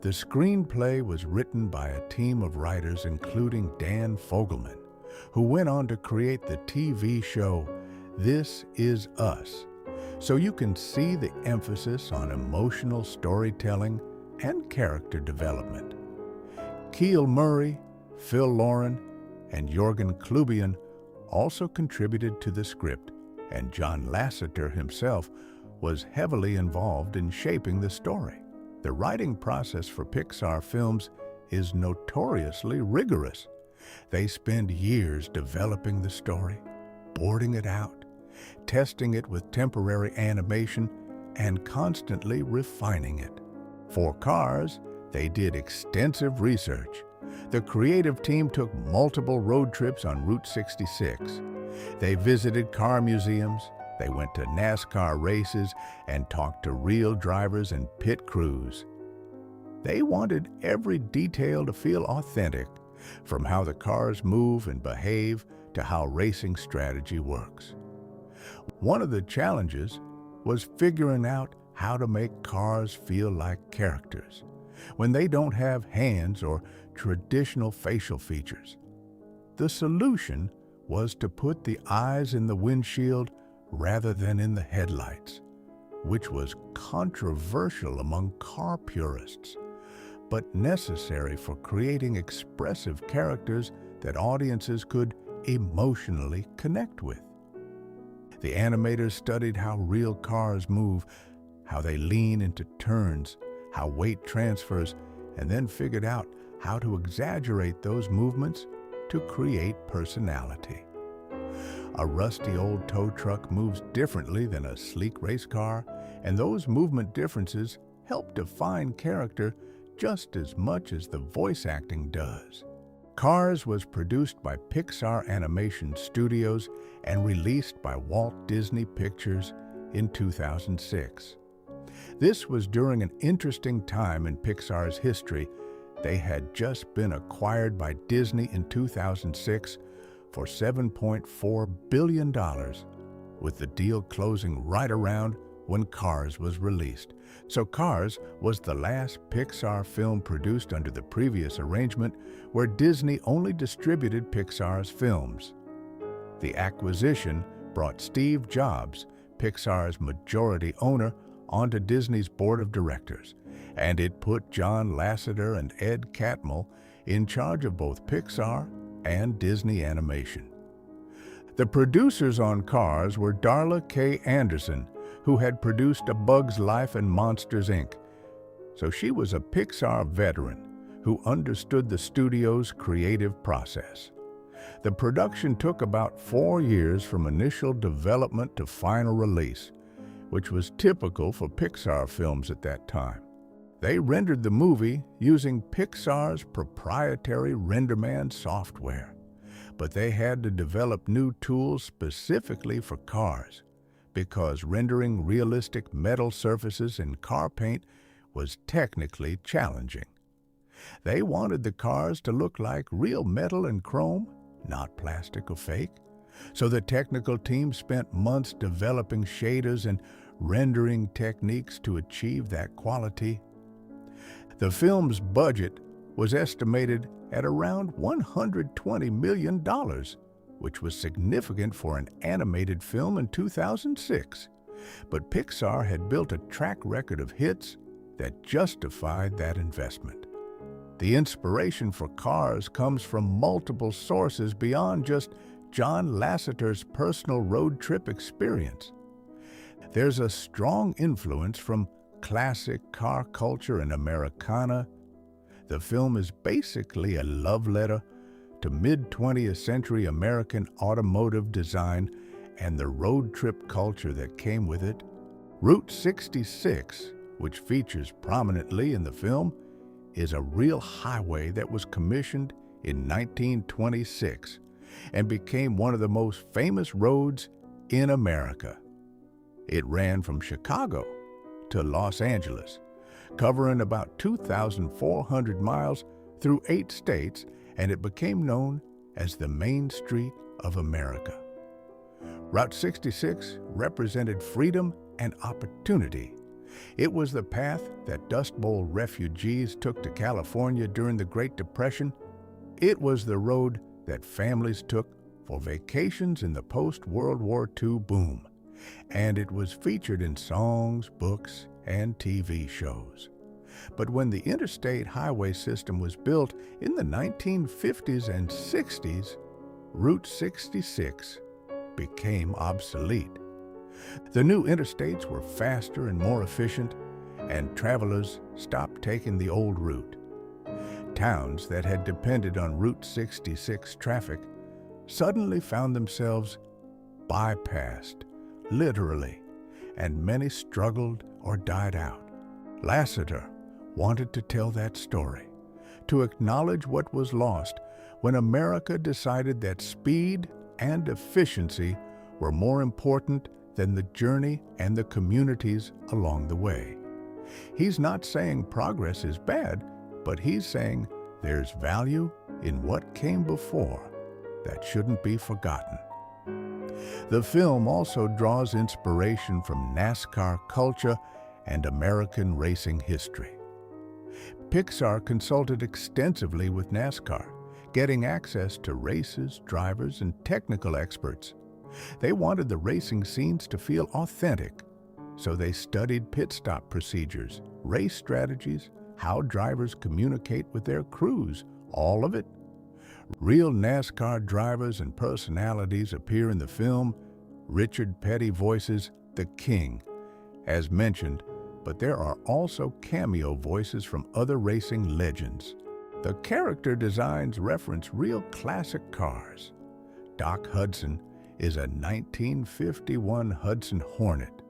[SPEAKER 1] The screenplay was written by a team of writers including Dan Fogelman, who went on to create the TV show This Is Us, so you can see the emphasis on emotional storytelling and character development. Keel Murray, Phil Lauren, and Jorgen Klubian also contributed to the script, and John Lasseter himself was heavily involved in shaping the story. The writing process for Pixar films is notoriously rigorous. They spend years developing the story, boarding it out, testing it with temporary animation and constantly refining it. For Cars, they did extensive research. The creative team took multiple road trips on Route 66. They visited car museums, they went to NASCAR races, and talked to real drivers and pit crews. They wanted every detail to feel authentic, from how the cars move and behave to how racing strategy works. One of the challenges was figuring out how to make cars feel like characters when they don't have hands or traditional facial features. The solution was to put the eyes in the windshield rather than in the headlights, which was controversial among car purists, but necessary for creating expressive characters that audiences could emotionally connect with. The animators studied how real cars move, how they lean into turns, how weight transfers, and then figured out how to exaggerate those movements to create personality. A rusty old tow truck moves differently than a sleek race car, and those movement differences help define character just as much as the voice acting does. Cars was produced by Pixar Animation Studios and released by Walt Disney Pictures in 2006. This was during an interesting time in Pixar's history. They had just been acquired by Disney in 2006 for $7.4 billion, with the deal closing right around when Cars was released. So Cars was the last Pixar film produced under the previous arrangement where Disney only distributed Pixar's films. The acquisition brought Steve Jobs, Pixar's majority owner, onto Disney's board of directors, and it put John Lasseter and Ed Catmull in charge of both Pixar and Disney Animation. The producers on Cars were Darla K. Anderson, who had produced A Bug's Life and Monsters, Inc., so she was a Pixar veteran who understood the studio's creative process. The production took about 4 years from initial development to final release, which was typical for Pixar films at that time. They rendered the movie using Pixar's proprietary RenderMan software, but they had to develop new tools specifically for Cars, because rendering realistic metal surfaces in car paint was technically challenging. They wanted the cars to look like real metal and chrome, not plastic or fake, so the technical team spent months developing shaders and rendering techniques to achieve that quality. The film's budget was estimated at around $120 million, which was significant for an animated film in 2006. But Pixar had built a track record of hits that justified that investment. The inspiration for Cars comes from multiple sources beyond just John Lasseter's personal road trip experience. There's a strong influence from classic car culture and Americana. The film is basically a love letter to mid-20th century American automotive design and the road trip culture that came with it. Route 66, which features prominently in the film, is a real highway that was commissioned in 1926 and became one of the most famous roads in America. It ran from Chicago to Los Angeles, covering about 2,400 miles through 8 states, and it became known as the Main Street of America. Route 66 represented freedom and opportunity. It was the path that Dust Bowl refugees took to California during the Great Depression. It was the road that families took for vacations in the post-World War II boom, and it was featured in songs, books, and TV shows. But when the interstate highway system was built in the 1950s and 60s, Route 66 became obsolete. The new interstates were faster and more efficient, and travelers stopped taking the old route. Towns that had depended on Route 66 traffic suddenly found themselves bypassed, literally, and many struggled or died out. Lasseter wanted to tell that story, to acknowledge what was lost when America decided that speed and efficiency were more important than the journey and the communities along the way. He's not saying progress is bad, but he's saying there's value in what came before that shouldn't be forgotten. The film also draws inspiration from NASCAR culture and American racing history. Pixar consulted extensively with NASCAR, getting access to races, drivers, and technical experts. They wanted the racing scenes to feel authentic, so they studied pit stop procedures, race strategies, how drivers communicate with their crews, all of it. Real NASCAR drivers and personalities appear in the film. Richard Petty voices the King, as mentioned, but there are also cameo voices from other racing legends. The character designs reference real classic cars. Doc Hudson is a 1951 Hudson Hornet,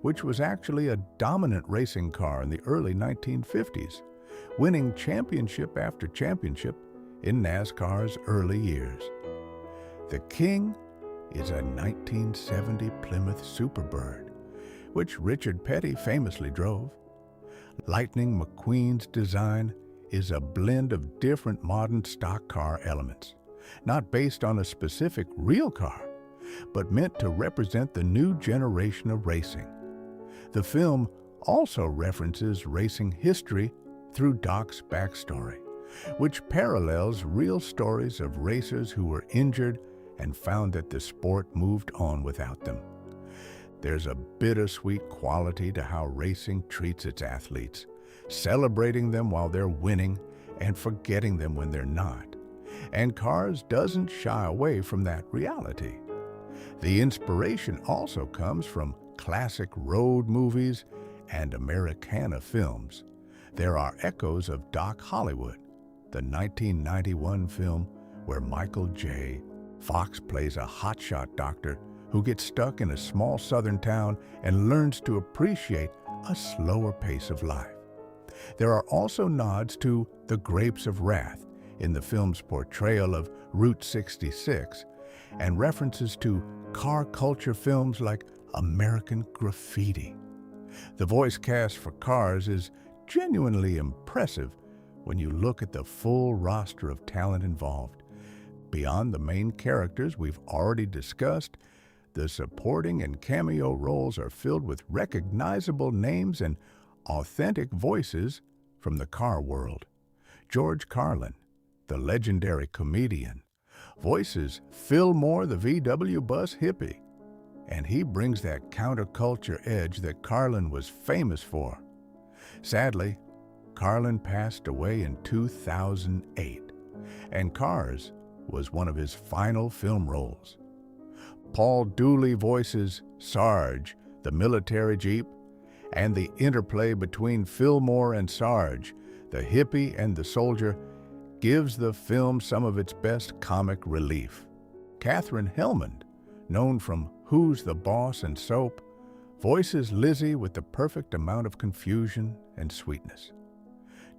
[SPEAKER 1] which was actually a dominant racing car in the early 1950s, winning championship after championship in NASCAR's early years. The King is a 1970 Plymouth Superbird, which Richard Petty famously drove. Lightning McQueen's design is a blend of different modern stock car elements, not based on a specific real car, but meant to represent the new generation of racing. The film also references racing history through Doc's backstory, which parallels real stories of racers who were injured and found that the sport moved on without them. There's a bittersweet quality to how racing treats its athletes, celebrating them while they're winning and forgetting them when they're not. And Cars doesn't shy away from that reality. The inspiration also comes from classic road movies and Americana films. There are echoes of Doc Hollywood, the 1991 film where Michael J. Fox plays a hotshot doctor who gets stuck in a small southern town and learns to appreciate a slower pace of life. There are also nods to The Grapes of Wrath in the film's portrayal of Route 66 and references to car culture films like American Graffiti. The voice cast for Cars is genuinely impressive when you look at the full roster of talent involved. Beyond the main characters we've already discussed, the supporting and cameo roles are filled with recognizable names and authentic voices from the car world. George Carlin, the legendary comedian, voices Phil Moore, the VW bus hippie, and he brings that counterculture edge that Carlin was famous for. Sadly, Carlin passed away in 2008, and Cars was one of his final film roles. Paul Dooley voices Sarge, the military jeep, and the interplay between Fillmore and Sarge, the hippie and the soldier, gives the film some of its best comic relief. Katherine Helmond, known from Who's the Boss and Soap, voices Lizzie with the perfect amount of confusion and sweetness.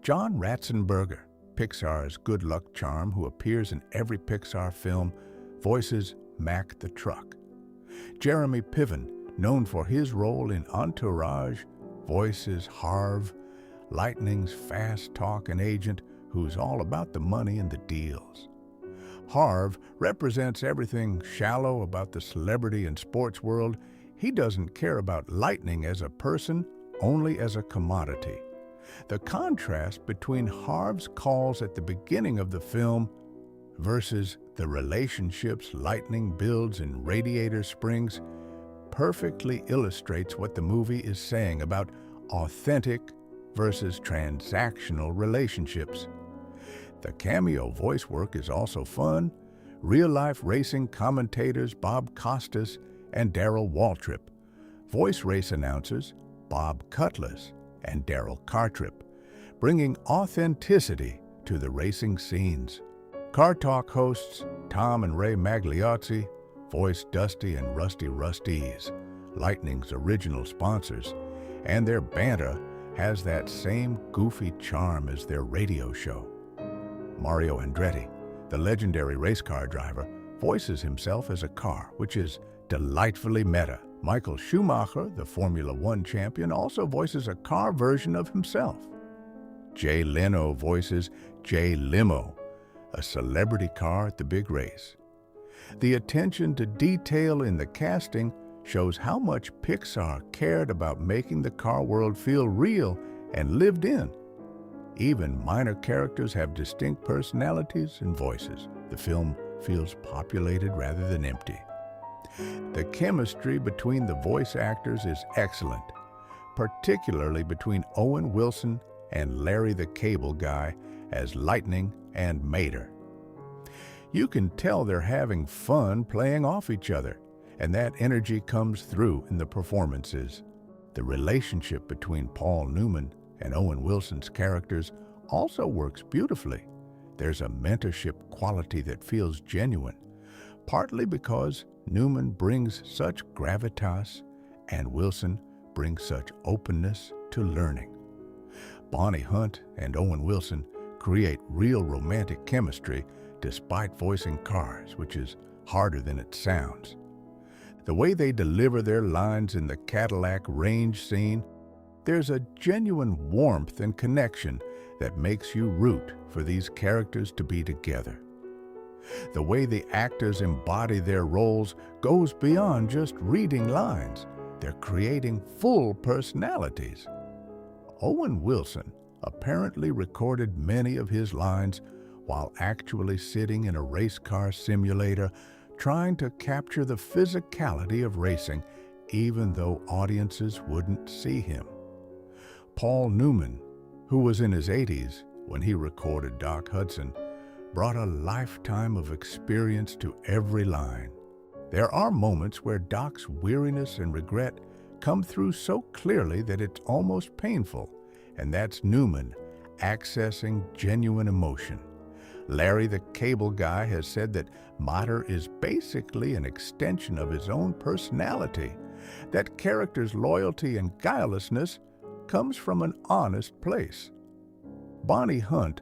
[SPEAKER 1] John Ratzenberger, Pixar's good luck charm who appears in every Pixar film, voices Mac the Truck. Jeremy Piven, known for his role in Entourage, voices Harv, Lightning's fast-talking agent who's all about the money and the deals. Harv represents everything shallow about the celebrity and sports world. He doesn't care about Lightning as a person, only as a commodity. The contrast between Harv's calls at the beginning of the film versus the relationships Lightning builds in Radiator Springs perfectly illustrates what the movie is saying about authentic versus transactional relationships. The cameo voice work is also fun. Real-life racing commentators Bob Costas and Darrell Waltrip, voice race announcers Bob Cutlass and Daryl Cartrip, bringing authenticity to the racing scenes. Car Talk hosts Tom and Ray Magliozzi voice Dusty and Rusty Rusties, Lightning's original sponsors, and their banter has that same goofy charm as their radio show. Mario Andretti, the legendary race car driver, voices himself as a car, which is delightfully meta. Michael Schumacher, the Formula One champion, also voices a car version of himself. Jay Leno voices Jay Limo, a celebrity car at the big race. The attention to detail in the casting shows how much Pixar cared about making the car world feel real and lived in. Even minor characters have distinct personalities and voices. The film feels populated rather than empty. The chemistry between the voice actors is excellent, particularly between Owen Wilson and Larry the Cable Guy as Lightning and Mater. You can tell they're having fun playing off each other, and that energy comes through in the performances. The relationship between Paul Newman and Owen Wilson's characters also works beautifully. There's a mentorship quality that feels genuine, partly because Newman brings such gravitas and Wilson brings such openness to learning. Bonnie Hunt and Owen Wilson create real romantic chemistry despite voicing cars, which is harder than it sounds. The way they deliver their lines in the Cadillac range scene, there's a genuine warmth and connection that makes you root for these characters to be together. The way the actors embody their roles goes beyond just reading lines. They're creating full personalities. Owen Wilson apparently recorded many of his lines while actually sitting in a race car simulator trying to capture the physicality of racing, even though audiences wouldn't see him. Paul Newman, who was in his 80s when he recorded Doc Hudson, brought a lifetime of experience to every line. There are moments where Doc's weariness and regret come through so clearly that it's almost painful, and that's Newman accessing genuine emotion. Larry the Cable Guy has said that Mater is basically an extension of his own personality, that character's loyalty and guilelessness comes from an honest place. Bonnie Hunt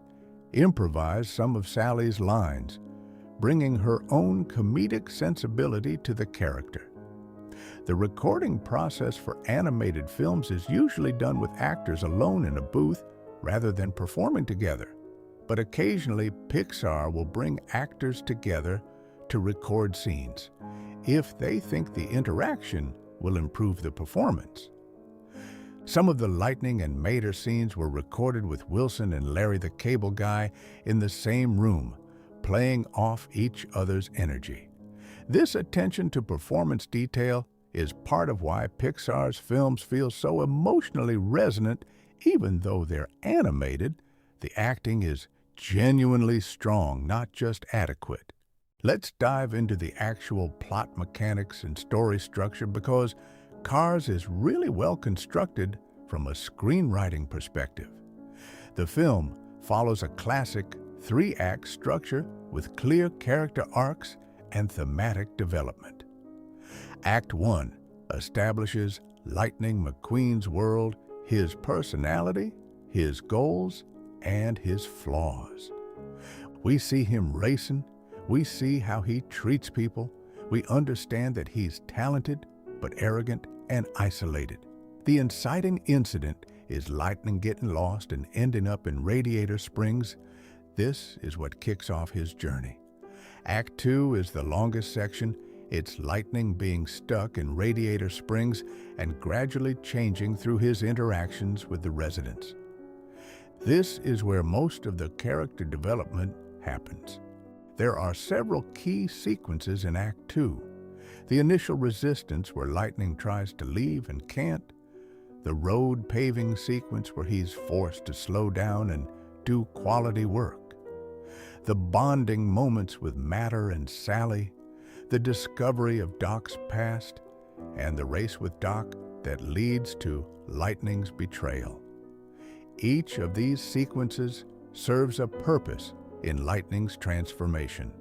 [SPEAKER 1] improvised some of Sally's lines, bringing her own comedic sensibility to the character. The recording process for animated films is usually done with actors alone in a booth rather than performing together. But occasionally, Pixar will bring actors together to record scenes if they think the interaction will improve the performance. Some of the Lightning and Mater scenes were recorded with Wilson and Larry the Cable Guy in the same room, playing off each other's energy. This attention to performance detail is part of why Pixar's films feel so emotionally resonant. Even though they're animated, the acting is genuinely strong, not just adequate. Let's dive into the actual plot mechanics and story structure, because Cars is really well constructed from a screenwriting perspective. The film follows a classic 3-act structure with clear character arcs and thematic development. Act 1 establishes Lightning McQueen's world, his personality, his goals, and his flaws. We see him racing, we see how he treats people, we understand that he's talented but arrogant and isolated. The inciting incident is Lightning getting lost and ending up in Radiator Springs. This is what kicks off his journey. Act 2 is the longest section. It's Lightning being stuck in Radiator Springs and gradually changing through his interactions with the residents. This is where most of the character development happens. There are several key sequences in Act 2. The initial resistance where Lightning tries to leave and can't. The road paving sequence where he's forced to slow down and do quality work. The bonding moments with Mater and Sally. The discovery of Doc's past. And the race with Doc that leads to Lightning's betrayal. Each of these sequences serves a purpose in Lightning's transformation.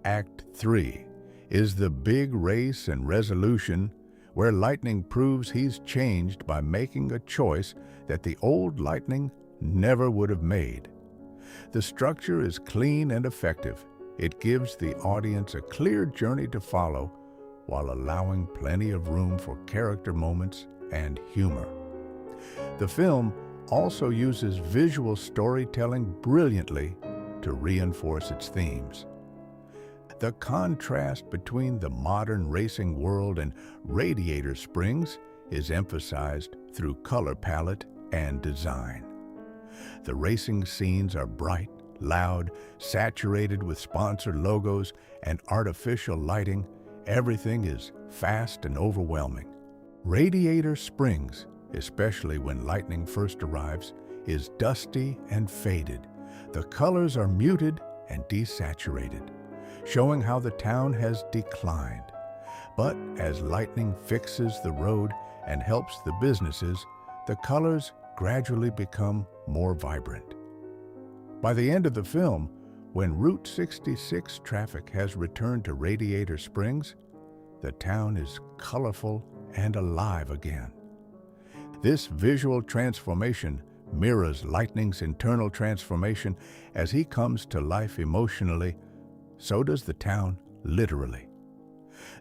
[SPEAKER 1] Act 3 is the big race and resolution where Lightning proves he's changed by making a choice that the old Lightning never would have made. The structure is clean and effective. It gives the audience a clear journey to follow while allowing plenty of room for character moments and humor. The film also uses visual storytelling brilliantly to reinforce its themes. The contrast between the modern racing world and Radiator Springs is emphasized through color palette and design. The racing scenes are bright, loud, saturated with sponsored logos and artificial lighting. Everything is fast and overwhelming. Radiator Springs, especially when Lightning first arrives, is dusty and faded. The colors are muted and desaturated, showing how the town has declined. But as Lightning fixes the road and helps the businesses, the colors gradually become more vibrant. By the end of the film, when Route 66 traffic has returned to Radiator Springs, the town is colorful and alive again. This visual transformation mirrors Lightning's internal transformation. As he comes to life emotionally, so does the town literally.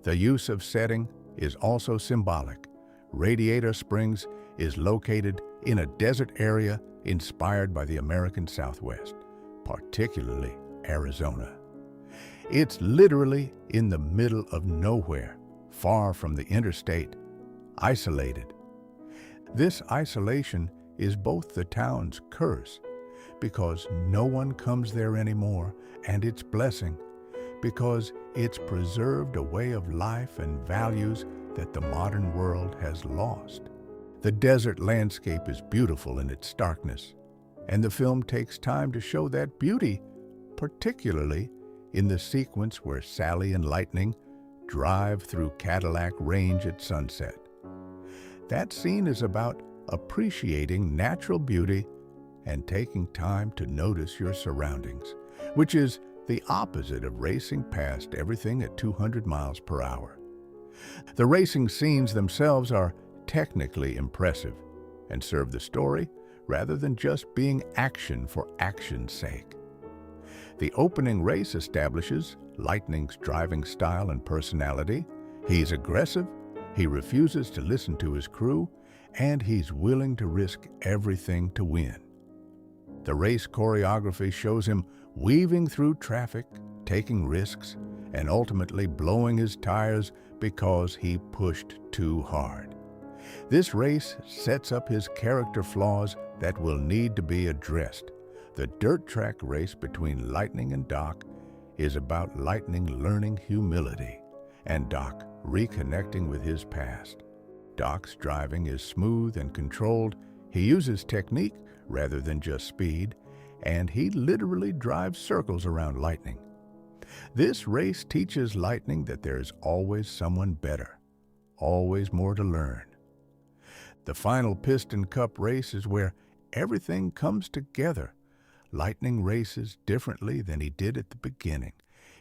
[SPEAKER 1] The use of setting is also symbolic. Radiator Springs is located in a desert area inspired by the American Southwest, particularly Arizona. It's literally in the middle of nowhere, far from the interstate, isolated. This isolation is both the town's curse, because no one comes there anymore, and its blessing, because it's preserved a way of life and values that the modern world has lost. The desert landscape is beautiful in its starkness, and the film takes time to show that beauty, particularly in the sequence where Sally and Lightning drive through Cadillac Range at sunset. That scene is about appreciating natural beauty and taking time to notice your surroundings, which is the opposite of racing past everything at 200 miles per hour. The racing scenes themselves are technically impressive and serve the story rather than just being action for action's sake. The opening race establishes Lightning's driving style and personality. He's aggressive, he refuses to listen to his crew, and he's willing to risk everything to win. The race choreography shows him weaving through traffic, taking risks, and ultimately blowing his tires because he pushed too hard. This race sets up his character flaws that will need to be addressed. The dirt track race between Lightning and Doc is about Lightning learning humility and Doc reconnecting with his past. Doc's driving is smooth and controlled. He uses technique rather than just speed, and he literally drives circles around Lightning. This race teaches Lightning that there is always someone better, always more to learn. The final Piston Cup race is where everything comes together. Lightning races differently than he did at the beginning.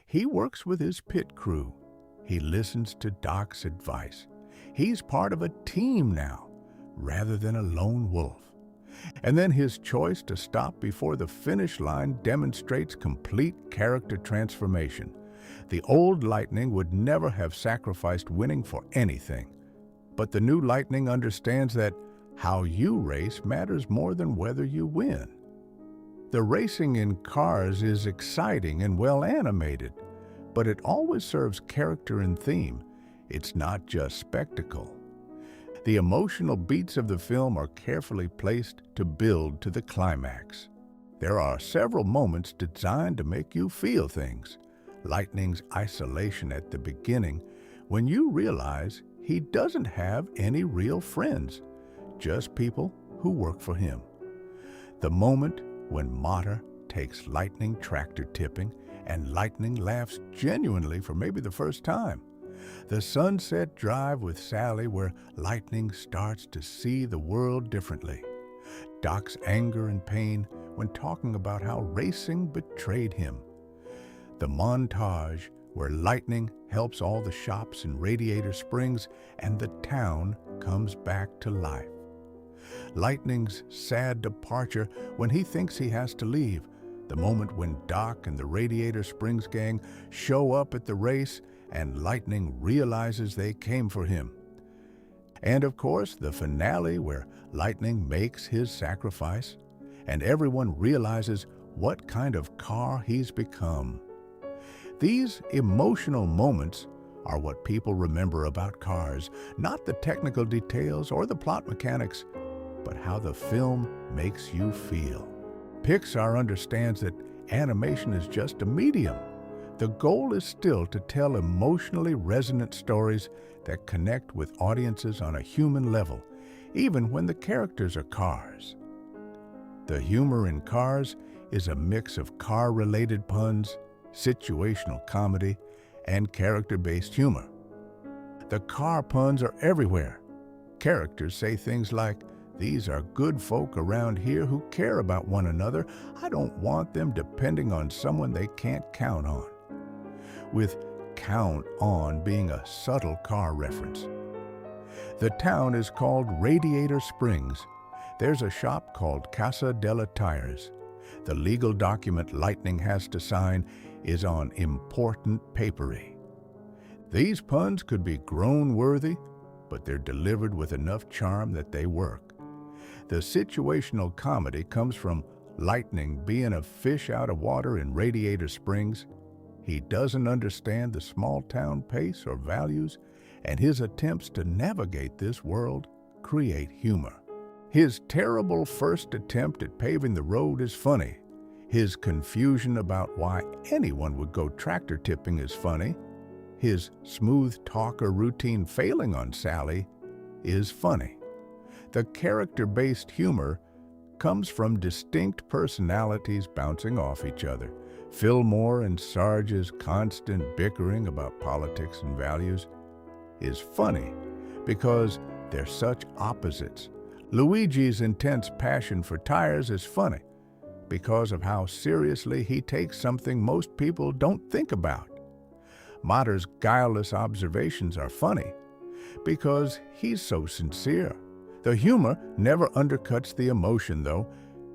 [SPEAKER 1] He works with his pit crew. He listens to Doc's advice. He's part of a team now, rather than a lone wolf. And then his choice to stop before the finish line demonstrates complete character transformation. The old Lightning would never have sacrificed winning for anything. But the new Lightning understands that how you race matters more than whether you win. The racing in cars is exciting and well animated, but it always serves character and theme. It's not just spectacle. The emotional beats of the film are carefully placed to build to the climax. There are several moments designed to make you feel things. Lightning's isolation at the beginning, when you realize he doesn't have any real friends, just people who work for him. The moment when Mater takes Lightning tractor tipping and Lightning laughs genuinely for maybe the first time. The sunset drive with Sally where Lightning starts to see the world differently. Doc's anger and pain when talking about how racing betrayed him. The montage where lightning helps all the shops in Radiator Springs and the town comes back to life. Lightning's sad departure when he thinks he has to leave, the moment when Doc and the Radiator Springs gang show up at the race and Lightning realizes they came for him. And of course, the finale where Lightning makes his sacrifice and everyone realizes what kind of car he's become. These emotional moments are what people remember about Cars, not the technical details or the plot mechanics, but how the film makes you feel. Pixar understands that animation is just a medium. The goal is still to tell emotionally resonant stories that connect with audiences on a human level, even when the characters are cars. The humor in Cars is a mix of car-related puns, situational comedy, and character-based humor. The car puns are everywhere. Characters say things like, "These are good folk around here who care about one another. I don't want them depending on someone they can't count on," with "count on" being a subtle car reference. The town is called Radiator Springs. There's a shop called Casa de la Tires. The legal document Lightning has to sign is on important papery. These puns could be groan-worthy, but they're delivered with enough charm that they work. The situational comedy comes from Lightning being a fish out of water in Radiator Springs. He doesn't understand the small-town pace or values, and his attempts to navigate this world create humor. His terrible first attempt at paving the road is funny. His confusion about why anyone would go tractor tipping is funny. His smooth talker routine failing on Sally is funny. The character-based humor comes from distinct personalities bouncing off each other. Fillmore and Sarge's constant bickering about politics and values is funny because they're such opposites. Luigi's intense passion for tires is funny because of how seriously he takes something most people don't think about. Matter's guileless observations are funny because he's so sincere. The humor never undercuts the emotion, though.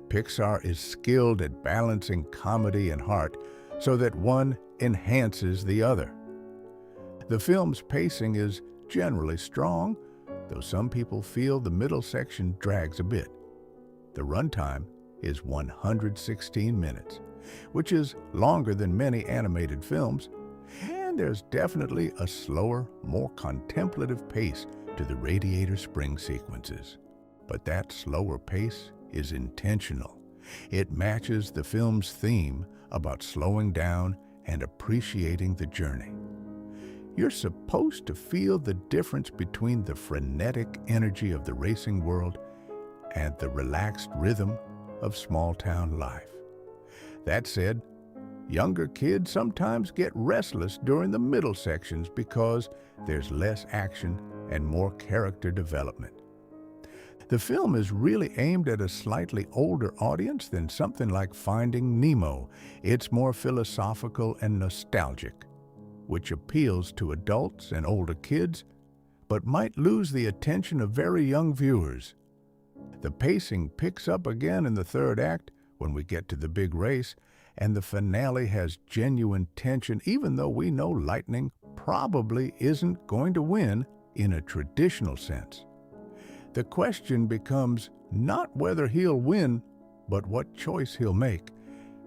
[SPEAKER 1] Pixar is skilled at balancing comedy and heart so that one enhances the other. The film's pacing is generally strong, though some people feel the middle section drags a bit. The runtime is 116 minutes, which is longer than many animated films, and there's definitely a slower, more contemplative pace to the Radiator Springs sequences. But that slower pace is intentional. It matches the film's theme about slowing down and appreciating the journey. You're supposed to feel the difference between the frenetic energy of the racing world and the relaxed rhythm of small-town life. That said, younger kids sometimes get restless during the middle sections because there's less action and more character development. The film is really aimed at a slightly older audience than something like Finding Nemo. It's more philosophical and nostalgic, which appeals to adults and older kids, but might lose the attention of very young viewers. The pacing picks up again in the third act when we get to the big race, and the finale has genuine tension even though we know Lightning probably isn't going to win in a traditional sense. The question becomes not whether he'll win, but what choice he'll make,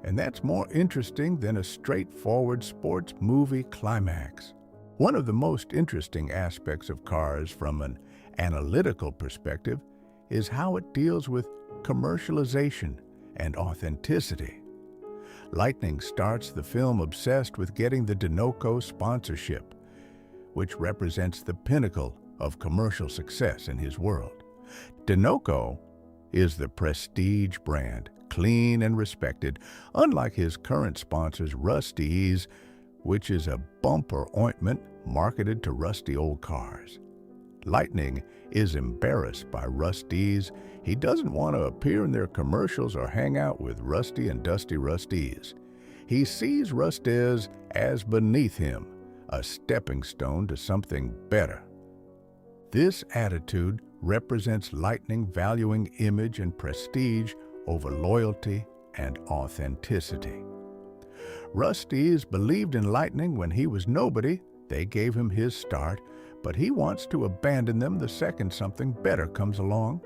[SPEAKER 1] and that's more interesting than a straightforward sports movie climax. One of the most interesting aspects of Cars from an analytical perspective is how it deals with commercialization and authenticity. Lightning starts the film obsessed with getting the Dinoco sponsorship, which represents the pinnacle of commercial success in his world. Dinoco is the prestige brand, clean and respected, unlike his current sponsors, Rusty's, which is a bumper ointment marketed to rusty old cars. Lightning is embarrassed by Rusty's. He doesn't want to appear in their commercials or hang out with rusty and dusty Rusty's. He sees Rustez as beneath him, a stepping stone to something better. This attitude represents Lightning valuing image and prestige over loyalty and authenticity. Rustez believed in Lightning when he was nobody. They gave him his start, but he wants to abandon them the second something better comes along.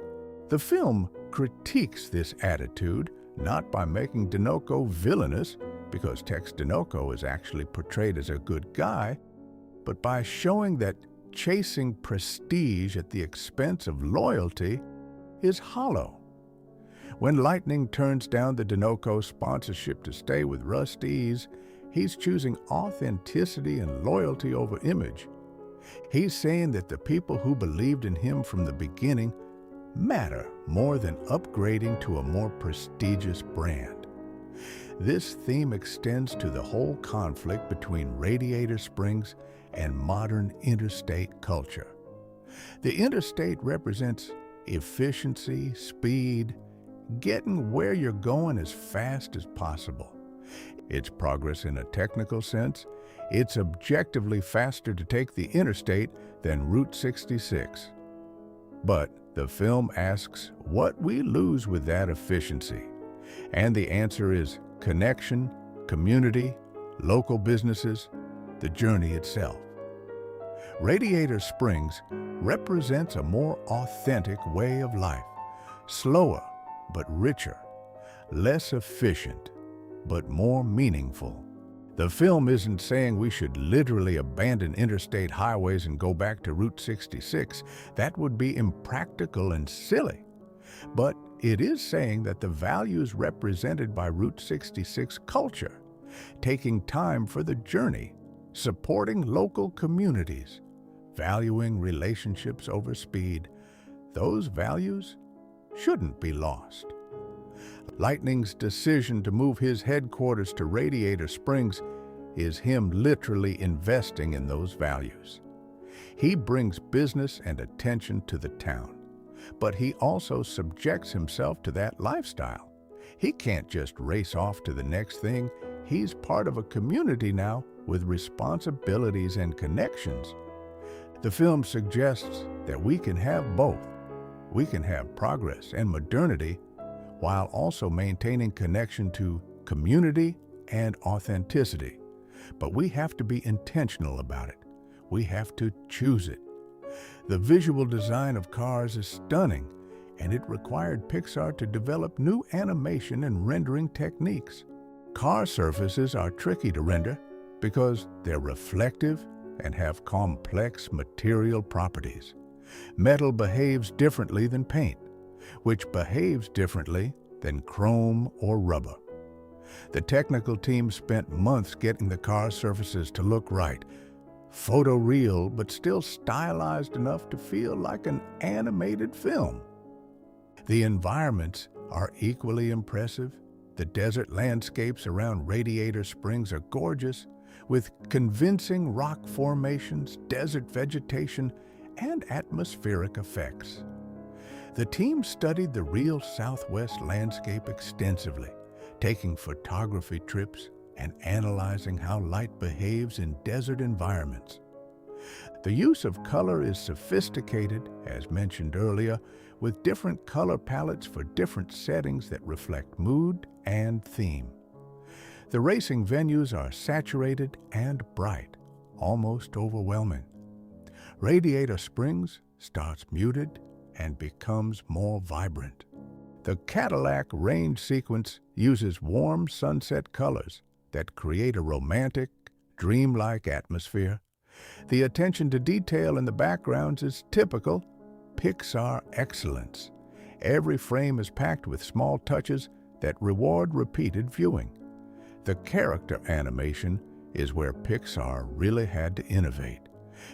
[SPEAKER 1] The film critiques this attitude, not by making Dinoco villainous, because Tex Dinoco is actually portrayed as a good guy, but by showing that chasing prestige at the expense of loyalty is hollow. When Lightning turns down the Dinoco sponsorship to stay with Rustez, he's choosing authenticity and loyalty over image. He's saying that the people who believed in him from the beginning matter more than upgrading to a more prestigious brand. This theme extends to the whole conflict between Radiator Springs and modern interstate culture. The interstate represents efficiency, speed, getting where you're going as fast as possible. It's progress in a technical sense. It's objectively faster to take the interstate than Route 66. But the film asks what we lose with that efficiency. And the answer is connection, community, local businesses, the journey itself. Radiator Springs represents a more authentic way of life, slower but richer, less efficient but more meaningful. The film isn't saying we should literally abandon interstate highways and go back to Route 66. That would be impractical and silly. But it is saying that the values represented by Route 66 culture, taking time for the journey, supporting local communities, valuing relationships over speed, those values shouldn't be lost. Lightning's decision to move his headquarters to Radiator Springs is him literally investing in those values. He brings business and attention to the town, but he also subjects himself to that lifestyle. He can't just race off to the next thing. He's part of a community now with responsibilities and connections. The film suggests that we can have both. We can have progress and modernity while also maintaining connection to community and authenticity. But we have to be intentional about it. We have to choose it. The visual design of Cars is stunning, and it required Pixar to develop new animation and rendering techniques. Car surfaces are tricky to render because they're reflective and have complex material properties. Metal behaves differently than paint, which behaves differently than chrome or rubber. The technical team spent months getting the car surfaces to look right, photoreal but still stylized enough to feel like an animated film. The environments are equally impressive. The desert landscapes around Radiator Springs are gorgeous, with convincing rock formations, desert vegetation, and atmospheric effects. The team studied the real Southwest landscape extensively, taking photography trips and analyzing how light behaves in desert environments. The use of color is sophisticated, as mentioned earlier, with different color palettes for different settings that reflect mood and theme. The racing venues are saturated and bright, almost overwhelming. Radiator Springs starts muted and becomes more vibrant. The Cadillac range sequence uses warm sunset colors that create a romantic, dreamlike atmosphere. The attention to detail in the backgrounds is typical Pixar excellence. Every frame is packed with small touches that reward repeated viewing. The character animation is where Pixar really had to innovate,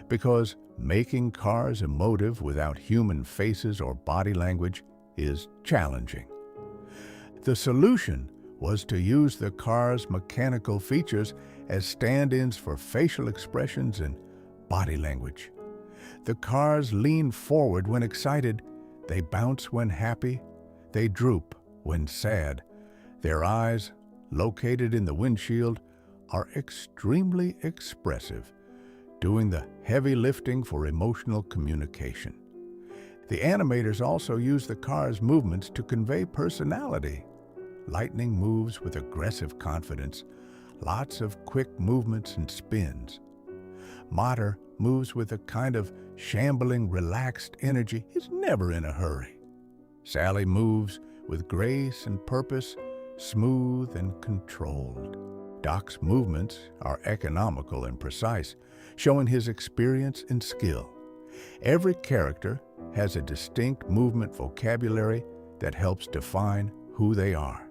[SPEAKER 1] because making cars emotive without human faces or body language is challenging. The solution was to use the car's mechanical features as stand-ins for facial expressions and body language. The cars lean forward when excited, they bounce when happy, they droop when sad. Their eyes located in the windshield, are extremely expressive, doing the heavy lifting for emotional communication. The animators also use the car's movements to convey personality. Lightning moves with aggressive confidence, lots of quick movements and spins. Mater moves with a kind of shambling, relaxed energy. He's never in a hurry. Sally moves with grace and purpose, smooth and controlled. Doc's movements are economical and precise, showing his experience and skill. Every character has a distinct movement vocabulary that helps define who they are.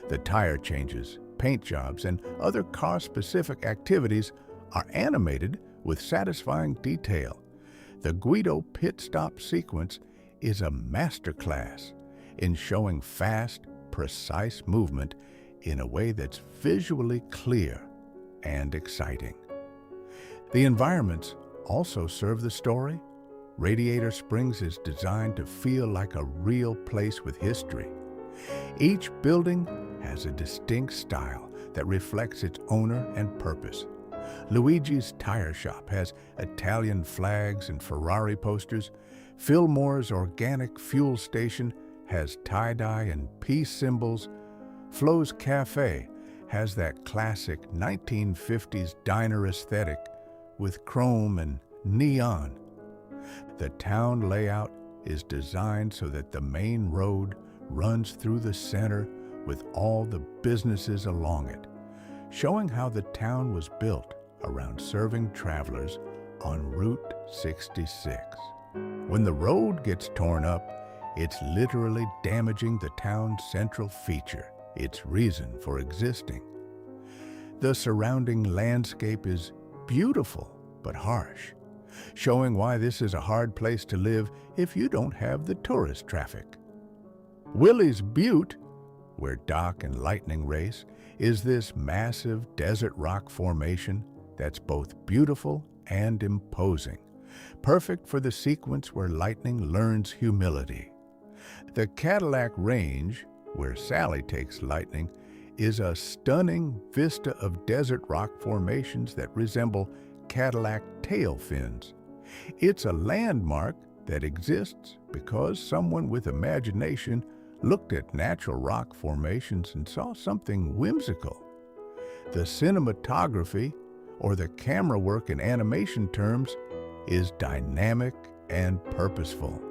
[SPEAKER 1] The tire changes, paint jobs, and other car-specific activities are animated with satisfying detail. The Guido pit stop sequence is a masterclass in showing fast, precise movement in a way that's visually clear and exciting. The environments also serve the story. Radiator Springs is designed to feel like a real place with history. Each building has a distinct style that reflects its owner and purpose. Luigi's tire shop has Italian flags and Ferrari posters. Fillmore's organic fuel station has tie-dye and peace symbols. Flo's Cafe has that classic 1950s diner aesthetic with chrome and neon. The town layout is designed so that the main road runs through the center with all the businesses along it, showing how the town was built around serving travelers on Route 66. When the road gets torn up, it's literally damaging the town's central feature, its reason for existing. The surrounding landscape is beautiful but harsh, showing why this is a hard place to live if you don't have the tourist traffic. Willie's Butte, where Doc and Lightning race, is this massive desert rock formation that's both beautiful and imposing, perfect for the sequence where Lightning learns humility. The Cadillac Range, where Sally takes Lightning, is a stunning vista of desert rock formations that resemble Cadillac tail fins. It's a landmark that exists because someone with imagination looked at natural rock formations and saw something whimsical. The cinematography, or the camera work in animation terms, is dynamic and purposeful.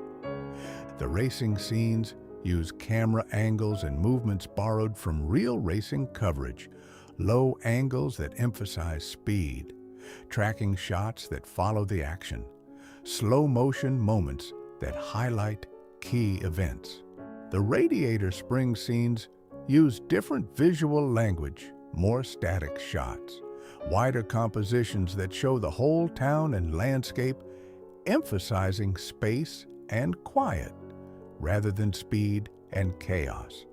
[SPEAKER 1] The racing scenes use camera angles and movements borrowed from real racing coverage, low angles that emphasize speed, tracking shots that follow the action, slow motion moments that highlight key events. The Radiator Springs scenes use different visual language, more static shots, wider compositions that show the whole town and landscape, emphasizing space and quiet rather than speed and chaos.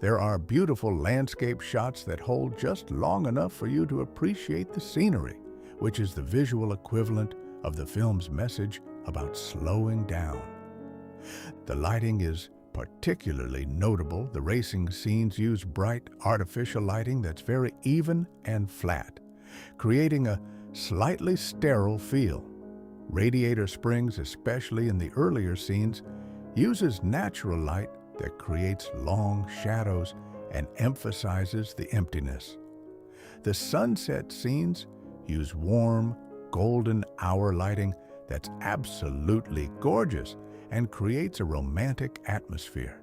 [SPEAKER 1] There are beautiful landscape shots that hold just long enough for you to appreciate the scenery, which is the visual equivalent of the film's message about slowing down. The lighting is particularly notable. The racing scenes use bright artificial lighting that's very even and flat, creating a slightly sterile feel. Radiator Springs, especially in the earlier scenes, uses natural light that creates long shadows and emphasizes the emptiness. The sunset scenes use warm, golden hour lighting that's absolutely gorgeous and creates a romantic atmosphere.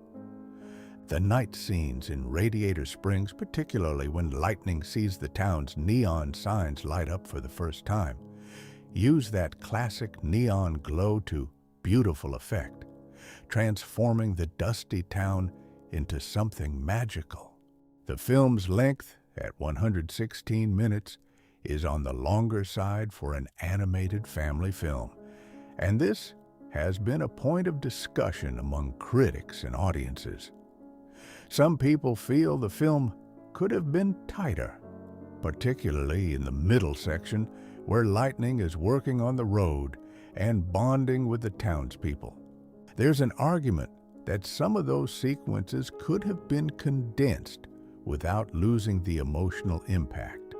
[SPEAKER 1] The night scenes in Radiator Springs, particularly when Lightning sees the town's neon signs light up for the first time, use that classic neon glow to beautiful effect, transforming the dusty town into something magical. The film's length, at 116 minutes, is on the longer side for an animated family film, and this has been a point of discussion among critics and audiences. Some people feel the film could have been tighter, particularly in the middle section where Lightning is working on the road and bonding with the townspeople. There's an argument that some of those sequences could have been condensed, without losing the emotional impact.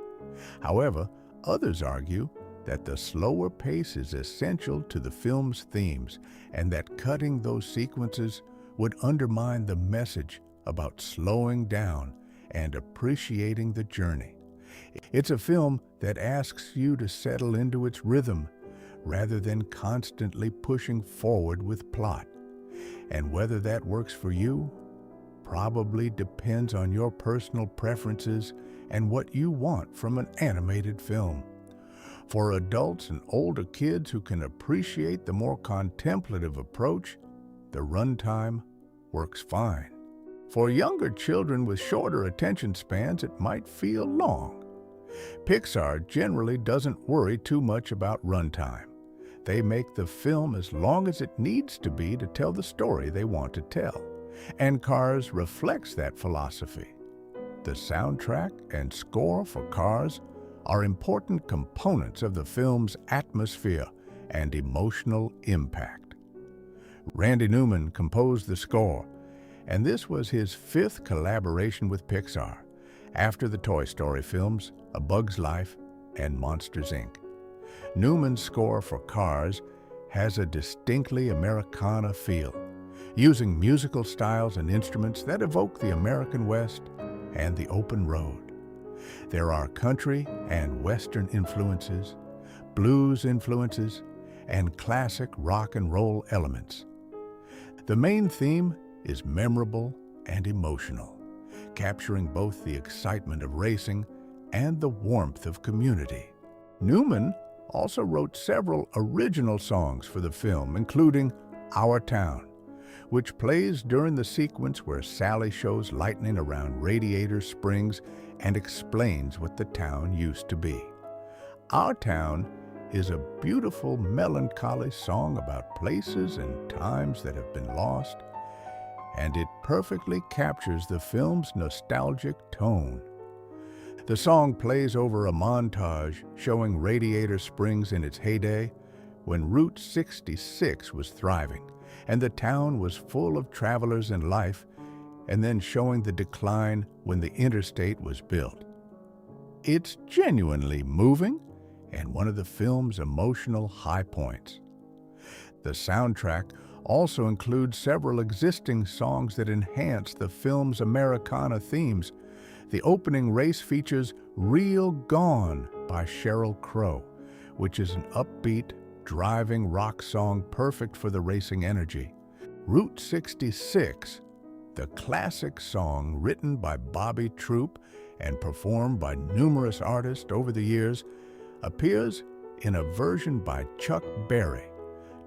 [SPEAKER 1] However, others argue that the slower pace is essential to the film's themes and that cutting those sequences would undermine the message about slowing down and appreciating the journey. It's a film that asks you to settle into its rhythm rather than constantly pushing forward with plot. And whether that works for you probably depends on your personal preferences and what you want from an animated film. For adults and older kids who can appreciate the more contemplative approach, the runtime works fine. For younger children with shorter attention spans, it might feel long. Pixar generally doesn't worry too much about runtime. They make the film as long as it needs to be to tell the story they want to tell, and Cars reflects that philosophy. The soundtrack and score for Cars are important components of the film's atmosphere and emotional impact. Randy Newman composed the score, and this was his 5th collaboration with Pixar, after the Toy Story films, A Bug's Life, and Monsters, Inc. Newman's score for Cars has a distinctly Americana feel, using musical styles and instruments that evoke the American West and the open road. There are country and Western influences, blues influences, and classic rock and roll elements. The main theme is memorable and emotional, capturing both the excitement of racing and the warmth of community. Newman also wrote several original songs for the film, including Our Town, which plays during the sequence where Sally shows lightning around Radiator Springs and explains what the town used to be. Our Town is a beautiful, melancholy song about places and times that have been lost, and it perfectly captures the film's nostalgic tone. The song plays over a montage showing Radiator Springs in its heyday, when Route 66 was thriving and the town was full of travelers and life, and then showing the decline when the interstate was built. It's genuinely moving and one of the film's emotional high points. The soundtrack also includes several existing songs that enhance the film's Americana themes. The opening race features Real Gone by Sheryl Crow, which is an upbeat, driving rock song perfect for the racing energy. Route 66, the classic song written by Bobby Troup and performed by numerous artists over the years, appears in a version by Chuck Berry,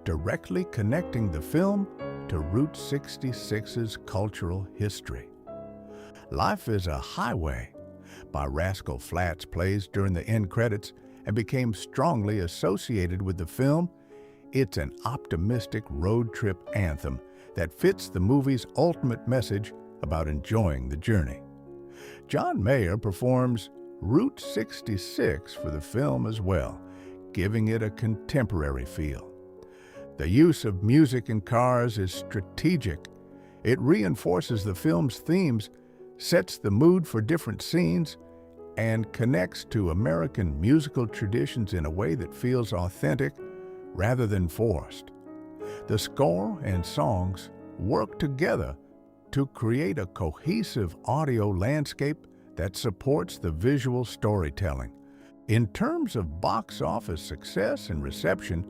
[SPEAKER 1] directly connecting the film to Route 66's cultural history. Life is a Highway by Rascal Flatts plays during the end credits and became strongly associated with the film. It's an optimistic road trip anthem that fits the movie's ultimate message about enjoying the journey. John Mayer performs Route 66 for the film as well, giving it a contemporary feel. The use of music in Cars is strategic. It reinforces the film's themes, sets the mood for different scenes, and connects to American musical traditions in a way that feels authentic rather than forced. The score and songs work together to create a cohesive audio landscape that supports the visual storytelling. In terms of box office success and reception,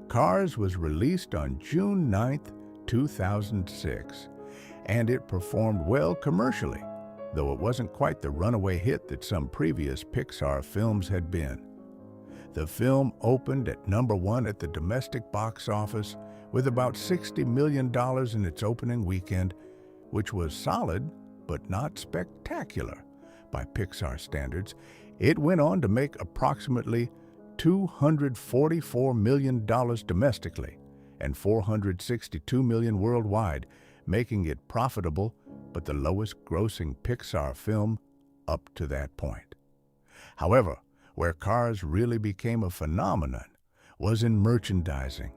[SPEAKER 1] Cars was released on June 9, 2006, and it performed well commercially, though it wasn't quite the runaway hit that some previous Pixar films had been. The film opened at #1 at the domestic box office with about $60 million in its opening weekend, which was solid but not spectacular by Pixar standards. It went on to make approximately $244 million domestically and $462 million worldwide, making it profitable but the lowest grossing Pixar film up to that point. However, where Cars really became a phenomenon was in merchandising.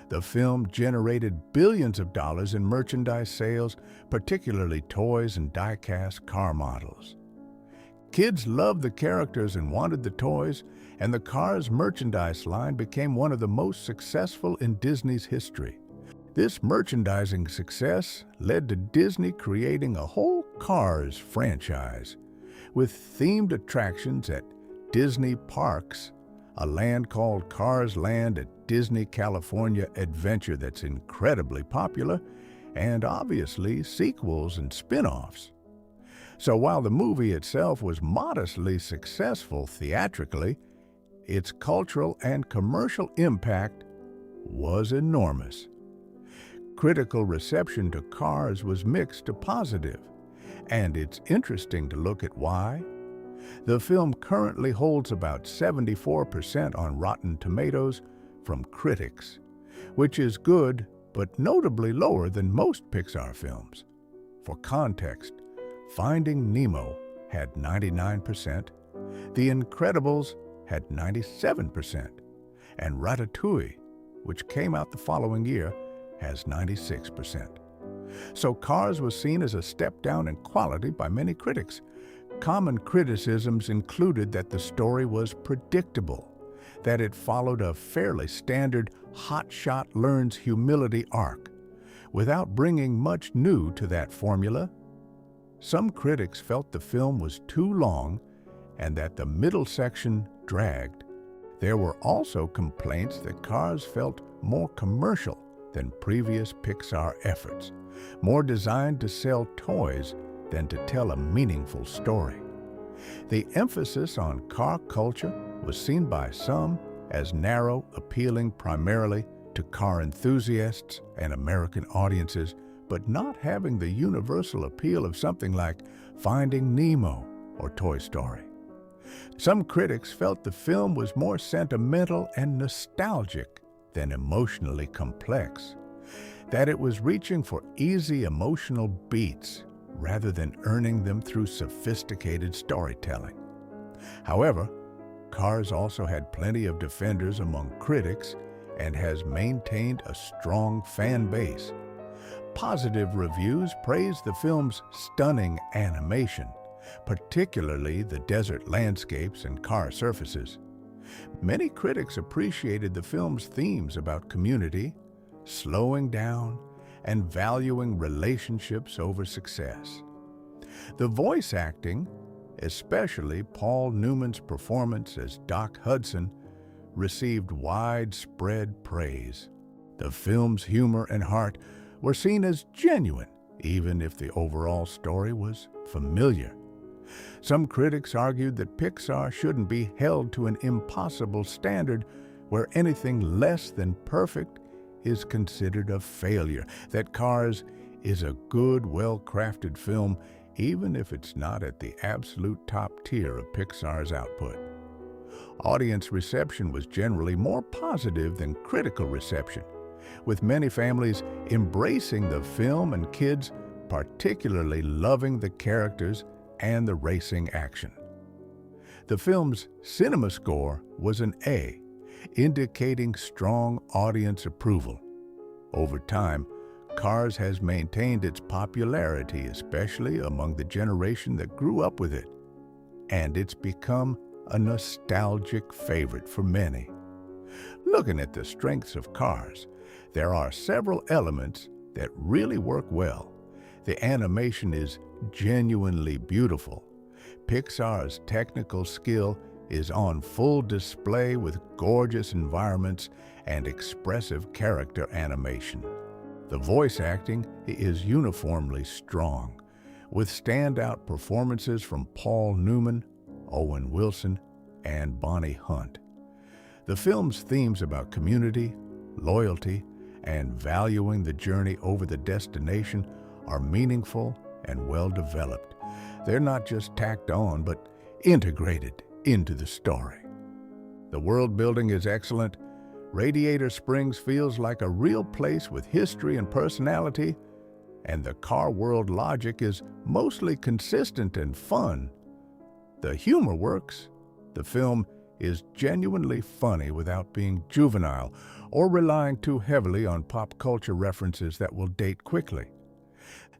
[SPEAKER 1] The film generated billions of dollars in merchandise sales, particularly toys and die-cast car models. Kids loved the characters and wanted the toys, and the Cars merchandise line became one of the most successful in Disney's history. This merchandising success led to Disney creating a whole Cars franchise, with themed attractions at Disney Parks, a land called Cars Land at Disney California Adventure that's incredibly popular, and obviously sequels and spin-offs. So while the movie itself was modestly successful theatrically, its cultural and commercial impact was enormous. Critical reception to Cars was mixed to positive, and it's interesting to look at why. The film currently holds about 74% on Rotten Tomatoes from critics, which is good but notably lower than most Pixar films. For context, Finding Nemo had 99%, The Incredibles had 97%, and Ratatouille, which came out the following year, has 96%. So Cars was seen as a step down in quality by many critics. Common criticisms included that the story was predictable, that it followed a fairly standard hotshot learns humility arc, without bringing much new to that formula. Some critics felt the film was too long and that the middle section dragged. There were also complaints that Cars felt more commercial than previous Pixar efforts, more designed to sell toys than to tell a meaningful story. The emphasis on car culture was seen by some as narrow, appealing primarily to car enthusiasts and American audiences, but not having the universal appeal of something like Finding Nemo or Toy Story. Some critics felt the film was more sentimental and nostalgic than emotionally complex, that it was reaching for easy emotional beats rather than earning them through sophisticated storytelling. However, Cars also had plenty of defenders among critics and has maintained a strong fan base. Positive reviews praised the film's stunning animation, particularly the desert landscapes and car surfaces. Many critics appreciated the film's themes about community, slowing down, and valuing relationships over success. The voice acting, especially Paul Newman's performance as Doc Hudson, received widespread praise. The film's humor and heart were seen as genuine, even if the overall story was familiar. Some critics argued that Pixar shouldn't be held to an impossible standard where anything less than perfect is considered a failure, that Cars is a good, well-crafted film, even if it's not at the absolute top tier of Pixar's output. Audience reception was generally more positive than critical reception, with many families embracing the film and kids particularly loving the characters and the racing action. The film's cinema score was an A, indicating strong audience approval. Over time, Cars has maintained its popularity, especially among the generation that grew up with it, and it's become a nostalgic favorite for many. Looking at the strengths of Cars, there are several elements that really work well. The animation is genuinely beautiful. Pixar's technical skill is on full display with gorgeous environments and expressive character animation. The voice acting is uniformly strong, with standout performances from Paul Newman, Owen Wilson, and Bonnie Hunt. The film's themes about community, loyalty, and valuing the journey over the destination are meaningful and well-developed. They're not just tacked on, but integrated into the story. The world building is excellent. Radiator Springs feels like a real place with history and personality, and the car world logic is mostly consistent and fun. The humor works. The film is genuinely funny without being juvenile or relying too heavily on pop culture references that will date quickly.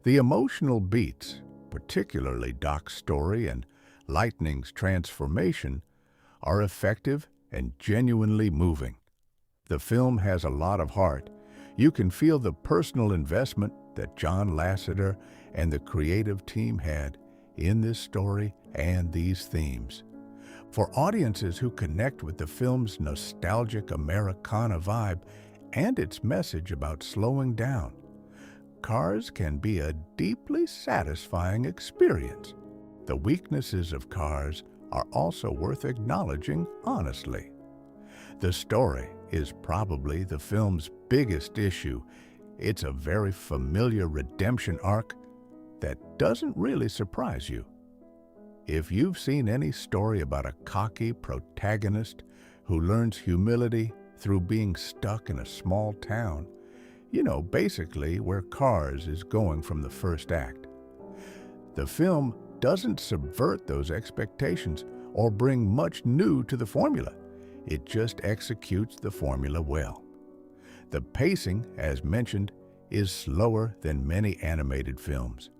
[SPEAKER 1] The emotional beats, particularly Doc's story and Lightning's transformation, are effective and genuinely moving. The film has a lot of heart. You can feel the personal investment that John Lasseter and the creative team had in this story and these themes. For audiences who connect with the film's nostalgic Americana vibe and its message about slowing down, Cars can be a deeply satisfying experience. The weaknesses of Cars are also worth acknowledging honestly. The story is probably the film's biggest issue. It's a very familiar redemption arc that doesn't really surprise you. If you've seen any story about a cocky protagonist who learns humility through being stuck in a small town, you know basically where Cars is going from the first act. The film doesn't subvert those expectations or bring much new to the formula. It just executes the formula well. The pacing, as mentioned, is slower than many animated films,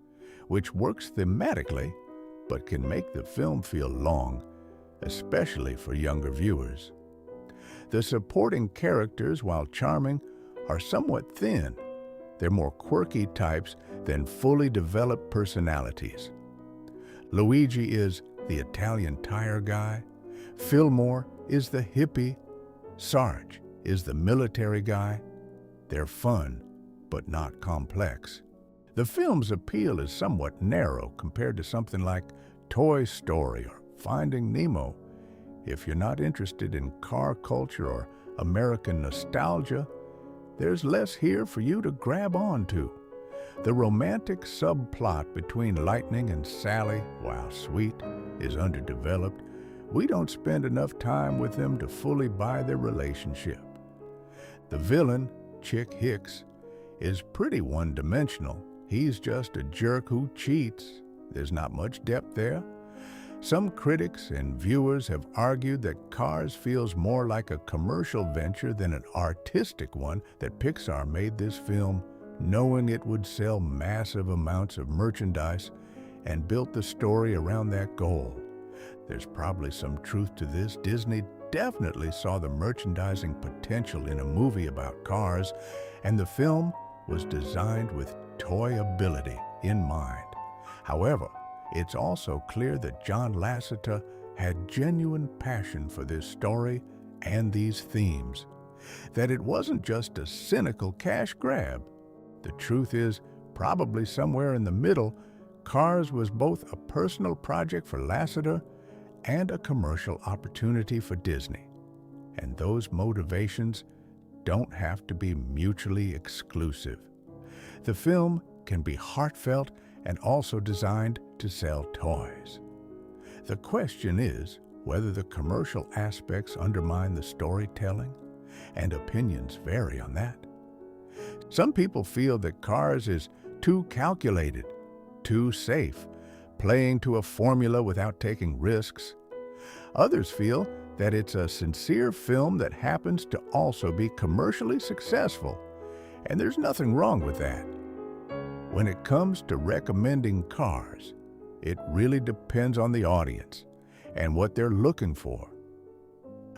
[SPEAKER 1] which works thematically but can make the film feel long, especially for younger viewers. The supporting characters, while charming, are somewhat thin. They're more quirky types than fully developed personalities. Luigi is the Italian tire guy, Fillmore is the hippie, Sarge is the military guy. They're fun, but not complex. The film's appeal is somewhat narrow compared to something like Toy Story or Finding Nemo. If you're not interested in car culture or American nostalgia, there's less here for you to grab onto. The romantic subplot between Lightning and Sally, while sweet, is underdeveloped. We don't spend enough time with them to fully buy their relationship. The villain, Chick Hicks, is pretty one-dimensional. He's just a jerk who cheats. There's not much depth there. Some critics and viewers have argued that Cars feels more like a commercial venture than an artistic one, that Pixar made this film knowing it would sell massive amounts of merchandise and built the story around that goal. There's probably some truth to this. Disney definitely saw the merchandising potential in a movie about cars, and the film was designed with toyability in mind. However, it's also clear that John Lasseter had genuine passion for this story and these themes, that it wasn't just a cynical cash grab. The truth is, probably somewhere in the middle, Cars was both a personal project for Lasseter and a commercial opportunity for Disney. And those motivations don't have to be mutually exclusive. The film can be heartfelt and also designed to sell toys. The question is whether the commercial aspects undermine the storytelling, and opinions vary on that. Some people feel that Cars is too calculated, too safe, playing to a formula without taking risks. Others feel that it's a sincere film that happens to also be commercially successful, and there's nothing wrong with that. When it comes to recommending Cars, it really depends on the audience and what they're looking for.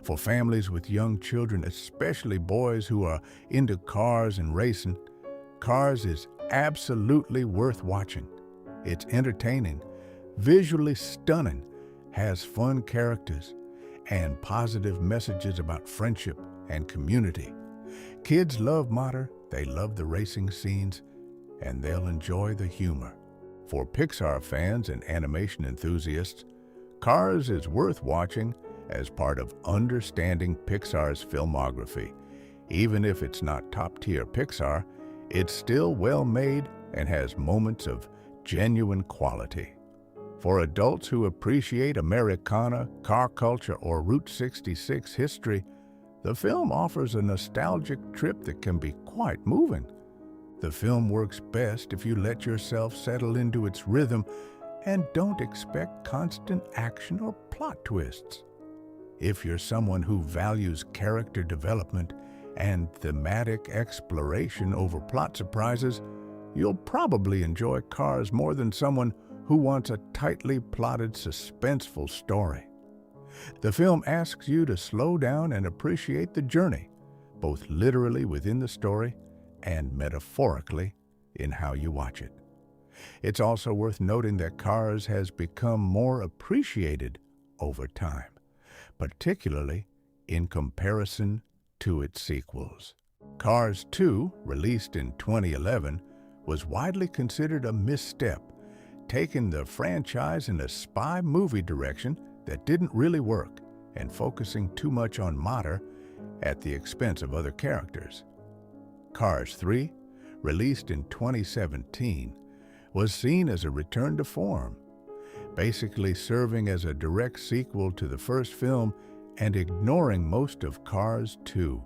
[SPEAKER 1] For families with young children, especially boys who are into cars and racing, Cars is absolutely worth watching. It's entertaining, visually stunning, has fun characters, and positive messages about friendship and community. Kids love motor, they love the racing scenes, and they'll enjoy the humor. For Pixar fans and animation enthusiasts, Cars is worth watching as part of understanding Pixar's filmography. Even if it's not top-tier Pixar, it's still well-made and has moments of genuine quality. For adults who appreciate Americana, car culture, or Route 66 history, the film offers a nostalgic trip that can be quite moving. The film works best if you let yourself settle into its rhythm and don't expect constant action or plot twists. If you're someone who values character development and thematic exploration over plot surprises, you'll probably enjoy Cars more than someone who wants a tightly plotted, suspenseful story. The film asks you to slow down and appreciate the journey, both literally within the story and metaphorically in how you watch it. It's also worth noting that Cars has become more appreciated over time, particularly in comparison to its sequels. Cars 2, released in 2011, was widely considered a misstep, taking the franchise in a spy movie direction that didn't really work and focusing too much on Mater at the expense of other characters. Cars 3, released in 2017, was seen as a return to form, basically serving as a direct sequel to the first film and ignoring most of Cars 2.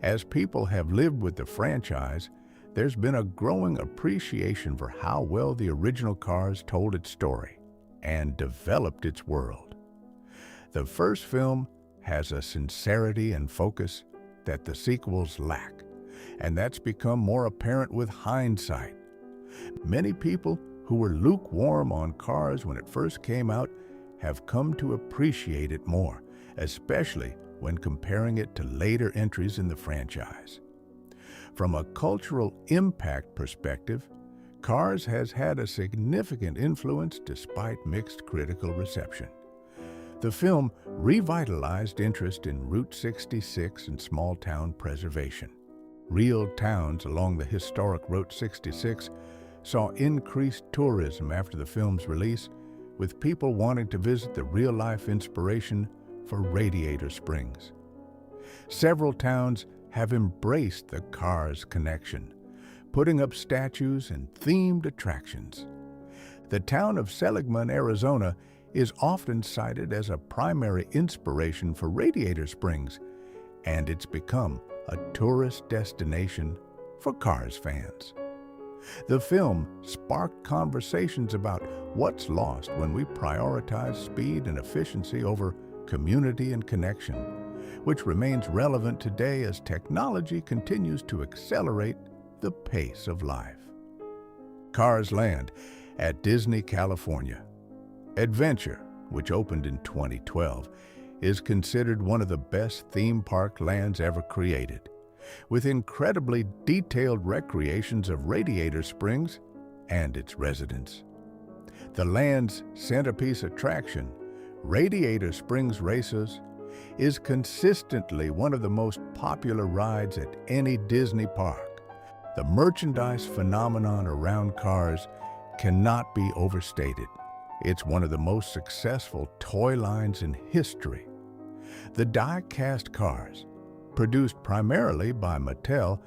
[SPEAKER 1] As people have lived with the franchise, there's been a growing appreciation for how well the original Cars told its story and developed its world. The first film has a sincerity and focus that the sequels lack, and that's become more apparent with hindsight. Many people who were lukewarm on Cars when it first came out have come to appreciate it more, especially when comparing it to later entries in the franchise. From a cultural impact perspective, Cars has had a significant influence despite mixed critical reception. The film revitalized interest in Route 66 and small-town preservation. Real towns along the historic Route 66 saw increased tourism after the film's release, with people wanting to visit the real-life inspiration for Radiator Springs. Several towns have embraced the Cars connection, putting up statues and themed attractions. The town of Seligman, Arizona, is often cited as a primary inspiration for Radiator Springs, and it's become a tourist destination for Cars fans. The film sparked conversations about what's lost when we prioritize speed and efficiency over community and connection, which remains relevant today as technology continues to accelerate the pace of life. Cars Land at Disney, California. Adventure, which opened in 2012, is considered one of the best theme park lands ever created, with incredibly detailed recreations of Radiator Springs and its residents. The land's centerpiece attraction, Radiator Springs Races, is consistently one of the most popular rides at any Disney park. The merchandise phenomenon around Cars cannot be overstated. It's one of the most successful toy lines in history. The die-cast cars, produced primarily by Mattel,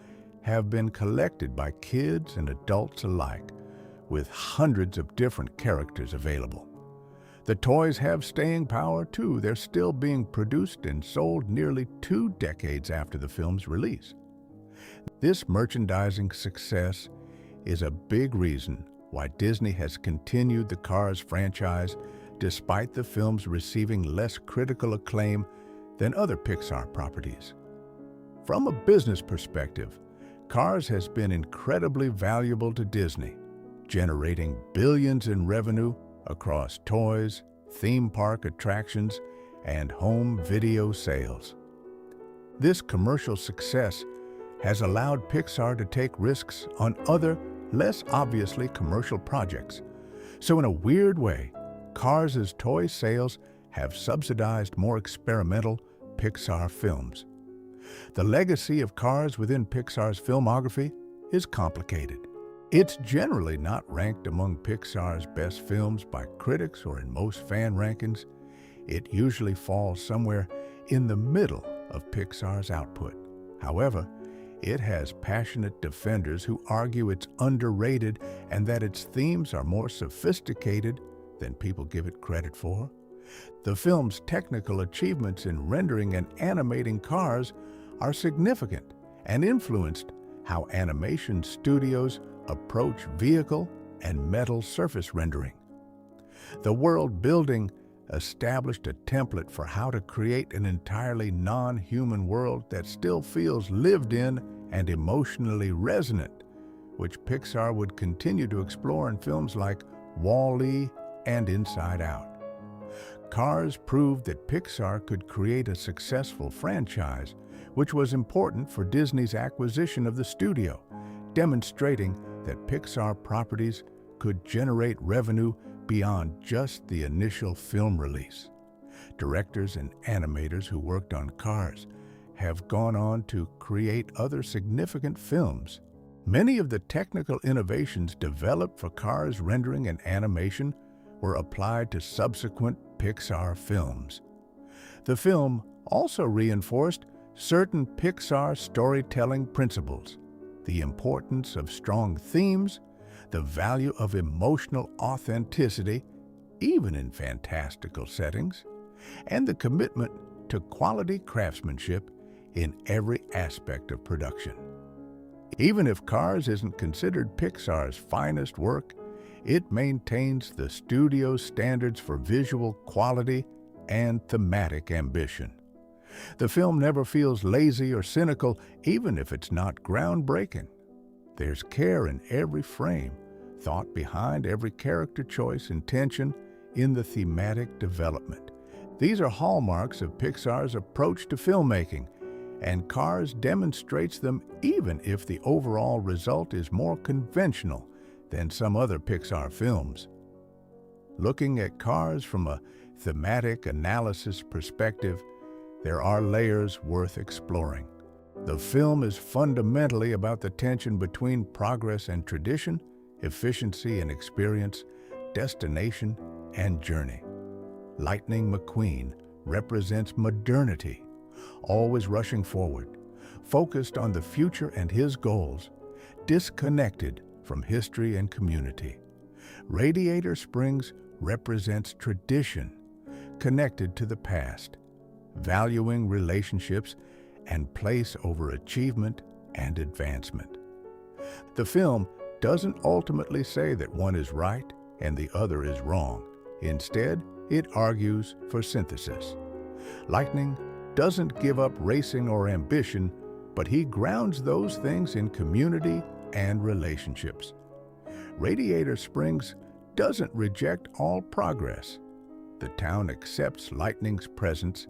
[SPEAKER 1] have been collected by kids and adults alike, with hundreds of different characters available. The toys have staying power too. They're still being produced and sold nearly 2 decades after the film's release. This merchandising success is a big reason why Disney has continued the Cars franchise despite the films receiving less critical acclaim than other Pixar properties. From a business perspective, Cars has been incredibly valuable to Disney, generating billions in revenue across toys, theme park attractions, and home video sales. This commercial success has allowed Pixar to take risks on other, less obviously commercial projects. So in a weird way, Cars' toy sales have subsidized more experimental Pixar films. The legacy of Cars within Pixar's filmography is complicated. It's generally not ranked among Pixar's best films by critics or in most fan rankings. It usually falls somewhere in the middle of Pixar's output. However, it has passionate defenders who argue it's underrated and that its themes are more sophisticated than people give it credit for. The film's technical achievements in rendering and animating Cars are significant and influenced how animation studios approach vehicle and metal surface rendering. The world building, established a template for how to create an entirely non-human world that still feels lived in and emotionally resonant, which Pixar would continue to explore in films like Wall-E and Inside Out. Cars proved that Pixar could create a successful franchise, which was important for Disney's acquisition of the studio, demonstrating that Pixar properties could generate revenue beyond just the initial film release. Directors and animators who worked on Cars have gone on to create other significant films. Many of the technical innovations developed for Cars rendering and animation were applied to subsequent Pixar films. The film also reinforced certain Pixar storytelling principles: the importance of strong themes, the value of emotional authenticity, even in fantastical settings, and the commitment to quality craftsmanship in every aspect of production. Even if Cars isn't considered Pixar's finest work, it maintains the studio's standards for visual quality and thematic ambition. The film never feels lazy or cynical, even if it's not groundbreaking. There's care in every frame, thought behind every character choice, intention in the thematic development. These are hallmarks of Pixar's approach to filmmaking, and Cars demonstrates them even if the overall result is more conventional than some other Pixar films. Looking at Cars from a thematic analysis perspective, there are layers worth exploring. The film is fundamentally about the tension between progress and tradition, efficiency and experience, destination and journey. Lightning McQueen represents modernity, always rushing forward, focused on the future and his goals, disconnected from history and community. Radiator Springs represents tradition, connected to the past, valuing relationships and place over achievement and advancement. The film doesn't ultimately say that one is right and the other is wrong. Instead, it argues for synthesis. Lightning doesn't give up racing or ambition, but he grounds those things in community and relationships. Radiator Springs doesn't reject all progress. The town accepts Lightning's presence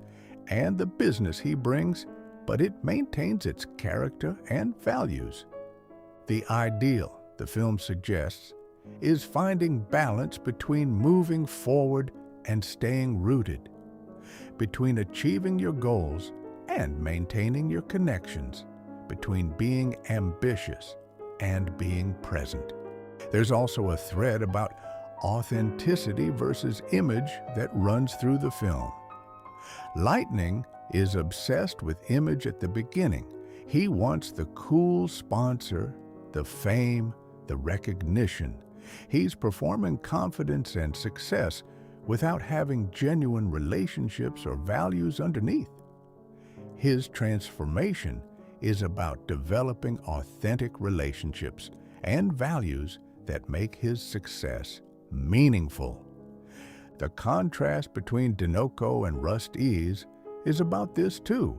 [SPEAKER 1] and the business he brings, but it maintains its character and values. The ideal, the film suggests, is finding balance between moving forward and staying rooted, between achieving your goals and maintaining your connections, between being ambitious and being present. There's also a thread about authenticity versus image that runs through the film. Lightning is obsessed with image at the beginning. He wants the cool sponsor, the fame, the recognition. He's performing confidence and success without having genuine relationships or values underneath. His transformation is about developing authentic relationships and values that make his success meaningful. The contrast between Dinoco and Rust-eze is about this too.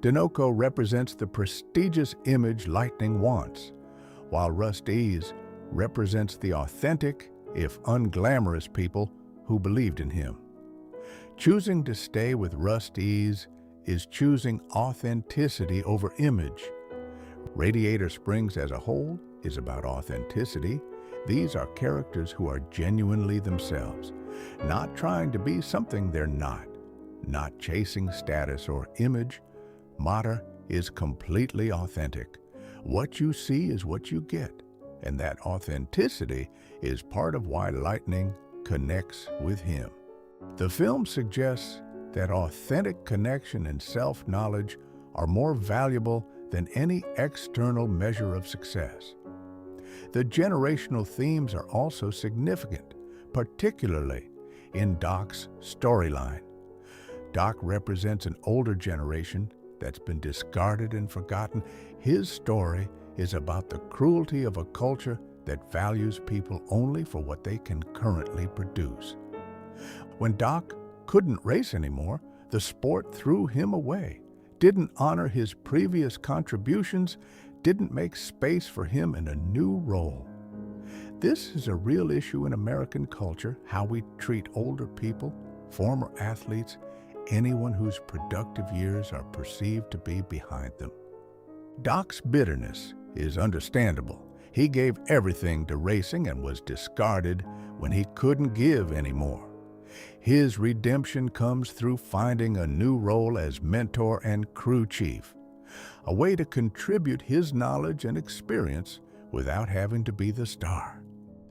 [SPEAKER 1] Dinoco represents the prestigious image Lightning wants, while Rust-eze represents the authentic, if unglamorous people who believed in him. Choosing to stay with Rust-eze is choosing authenticity over image. Radiator Springs as a whole is about authenticity. These are characters who are genuinely themselves, not trying to be something they're not chasing status or image. Mater is completely authentic. What you see is what you get, and that authenticity is part of why Lightning connects with him. The film suggests that authentic connection and self-knowledge are more valuable than any external measure of success. The generational themes are also significant, particularly in Doc's storyline. Doc represents an older generation that's been discarded and forgotten. His story is about the cruelty of a culture that values people only for what they can currently produce. When Doc couldn't race anymore, the sport threw him away, didn't honor his previous contributions, didn't make space for him in a new role. This is a real issue in American culture, how we treat older people, former athletes, anyone whose productive years are perceived to be behind them. Doc's bitterness is understandable. He gave everything to racing and was discarded when he couldn't give anymore. His redemption comes through finding a new role as mentor and crew chief, a way to contribute his knowledge and experience without having to be the star.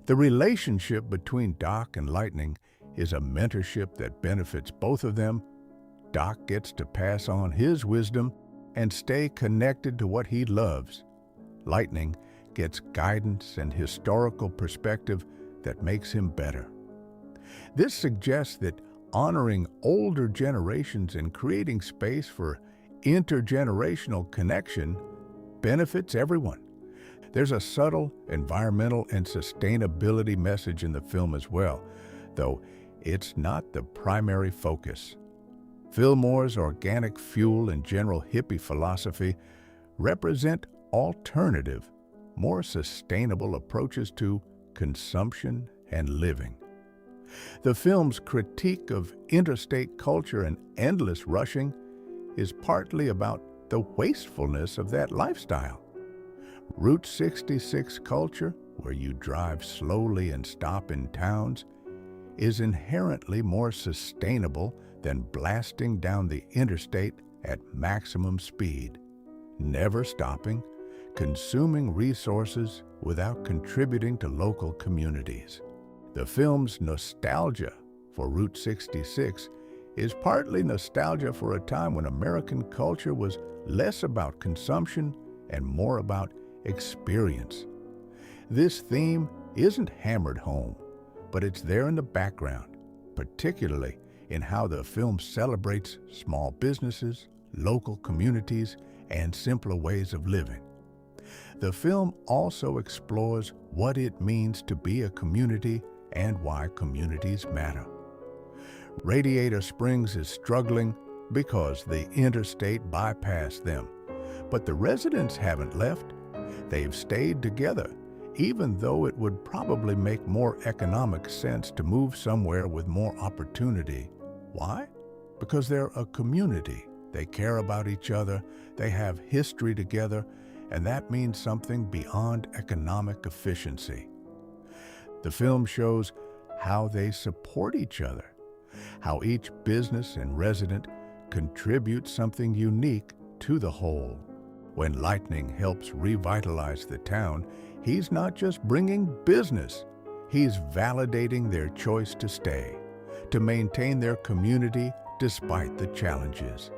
[SPEAKER 1] The relationship between Doc and Lightning is a mentorship that benefits both of them. Doc gets to pass on his wisdom and stay connected to what he loves. Lightning gets guidance and historical perspective that makes him better. This suggests that honoring older generations and creating space for intergenerational connection benefits everyone. There's a subtle environmental and sustainability message in the film as well, though it's not the primary focus. Fillmore's organic fuel and general hippie philosophy represent alternative, more sustainable approaches to consumption and living. The film's critique of interstate culture and endless rushing is partly about the wastefulness of that lifestyle. Route 66 culture, where you drive slowly and stop in towns, is inherently more sustainable than blasting down the interstate at maximum speed, never stopping, consuming resources without contributing to local communities. The film's nostalgia for Route 66 is partly nostalgia for a time when American culture was less about consumption and more about experience. This theme isn't hammered home, but it's there in the background, particularly in how the film celebrates small businesses, local communities, and simpler ways of living. The film also explores what it means to be a community and why communities matter. Radiator Springs is struggling because the interstate bypassed them, but the residents haven't left. They've stayed together, even though it would probably make more economic sense to move somewhere with more opportunity. Why? Because they're a community. They care about each other, they have history together, and that means something beyond economic efficiency. The film shows how they support each other, how each business and resident contributes something unique to the whole. When Lightning helps revitalize the town, he's not just bringing business, he's validating their choice to stay, to maintain their community despite the challenges.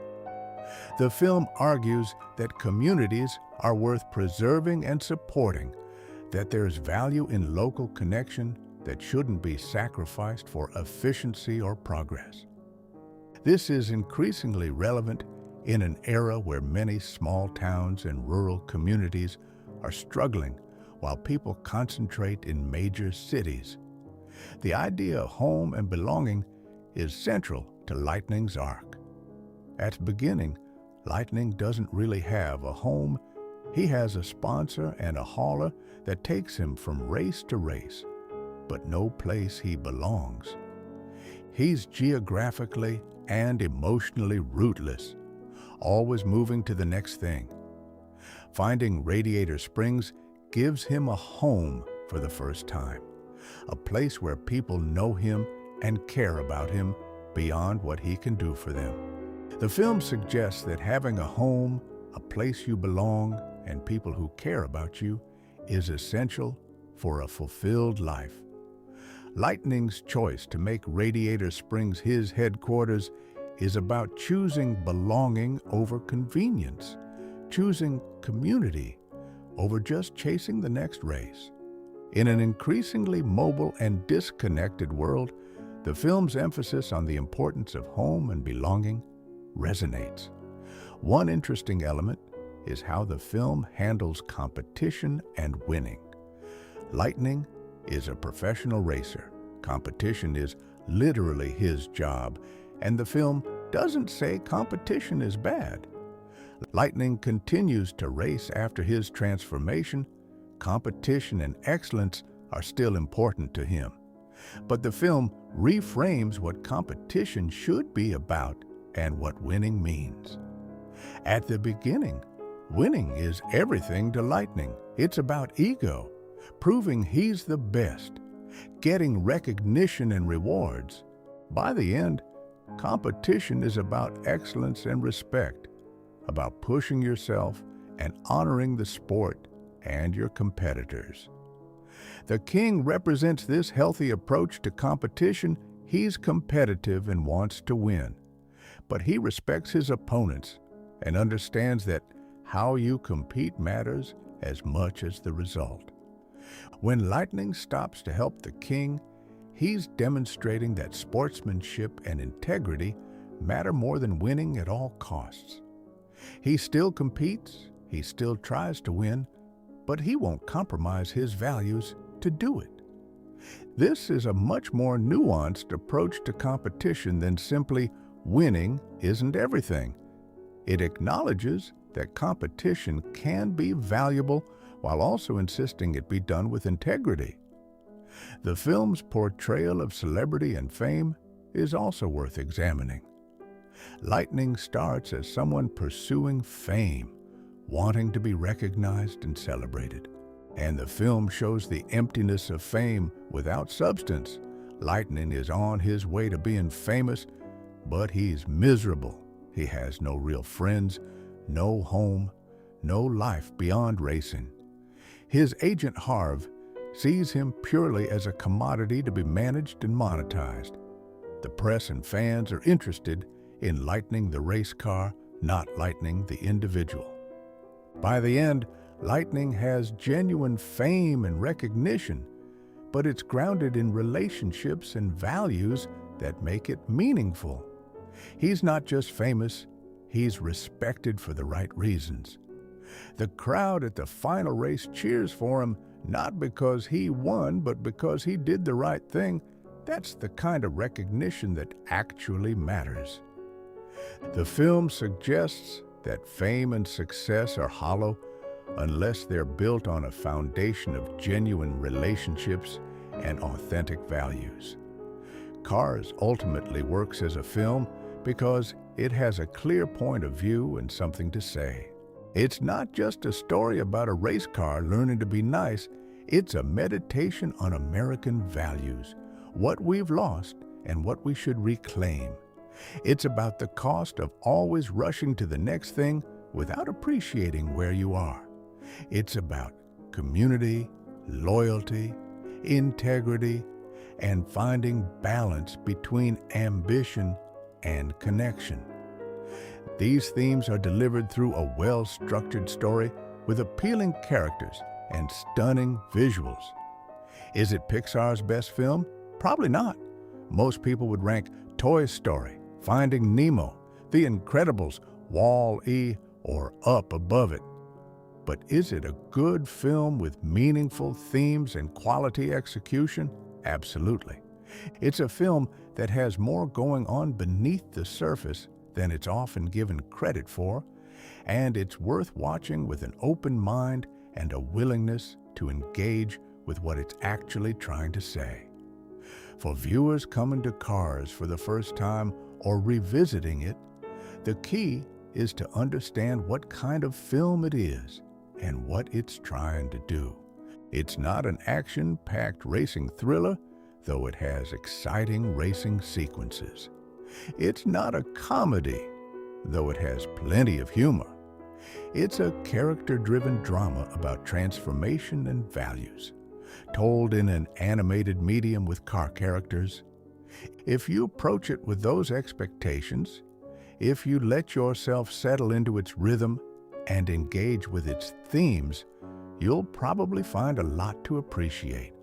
[SPEAKER 1] The film argues that communities are worth preserving and supporting, that there's value in local connection that shouldn't be sacrificed for efficiency or progress. This is increasingly relevant in an era where many small towns and rural communities are struggling while people concentrate in major cities. The idea of home and belonging is central to Lightning's arc. At the beginning, Lightning doesn't really have a home. He has a sponsor and a hauler that takes him from race to race, but no place he belongs. He's geographically and emotionally rootless, always moving to the next thing. Finding Radiator Springs gives him a home for the first time, a place where people know him and care about him beyond what he can do for them. The film suggests that having a home, a place you belong, and people who care about you is essential for a fulfilled life. Lightning's choice to make Radiator Springs his headquarters is about choosing belonging over convenience, choosing community over just chasing the next race. In an increasingly mobile and disconnected world, the film's emphasis on the importance of home and belonging resonates. One interesting element is how the film handles competition and winning. Lightning is a professional racer. Competition is literally his job, And the film doesn't say competition is bad. Lightning continues to race after his transformation. Competition and excellence are still important to him. But the film reframes what competition should be about and what winning means. At the beginning, winning is everything to Lightning. It's about ego, proving he's the best, getting recognition and rewards. By the end, competition is about excellence and respect, about pushing yourself and honoring the sport and your competitors. The king represents this healthy approach to competition. He's competitive and wants to win, but he respects his opponents and understands that how you compete matters as much as the result. When Lightning stops to help the king, he's demonstrating that sportsmanship and integrity matter more than winning at all costs. He still competes, he still tries to win, but he won't compromise his values to do it. This is a much more nuanced approach to competition than simply winning isn't everything. It acknowledges that competition can be valuable while also insisting it be done with integrity. The film's portrayal of celebrity and fame is also worth examining. Lightning starts as someone pursuing fame, wanting to be recognized and celebrated. And the film shows the emptiness of fame without substance. Lightning is on his way to being famous, but he's miserable. He has no real friends, no home, no life beyond racing. His agent Harv sees him purely as a commodity to be managed and monetized. The press and fans are interested in Lightning the race car, not Lightning the individual. By the end, Lightning has genuine fame and recognition, but it's grounded in relationships and values that make it meaningful. He's not just famous, he's respected for the right reasons. The crowd at the final race cheers for him, not because he won, but because he did the right thing. That's the kind of recognition that actually matters. The film suggests that fame and success are hollow unless they're built on a foundation of genuine relationships and authentic values. Cars ultimately works as a film because it has a clear point of view and something to say. It's not just a story about a race car learning to be nice, it's a meditation on American values, what we've lost and what we should reclaim. It's about the cost of always rushing to the next thing without appreciating where you are. It's about community, loyalty, integrity, and finding balance between ambition and connection. These themes are delivered through a well-structured story with appealing characters and stunning visuals. Is it Pixar's best film? Probably not. Most people would rank Toy Story, Finding Nemo, The Incredibles, Wall-E, or Up above it. But is it a good film with meaningful themes and quality execution? Absolutely. It's a film that has more going on beneath the surface than it's often given credit for, and it's worth watching with an open mind and a willingness to engage with what it's actually trying to say. For viewers coming to Cars for the first time or revisiting it, the key is to understand what kind of film it is and what it's trying to do. It's not an action-packed racing thriller, though it has exciting racing sequences. It's not a comedy, though it has plenty of humor. It's a character-driven drama about transformation and values, told in an animated medium with car characters. If you approach it with those expectations, if you let yourself settle into its rhythm and engage with its themes, you'll probably find a lot to appreciate.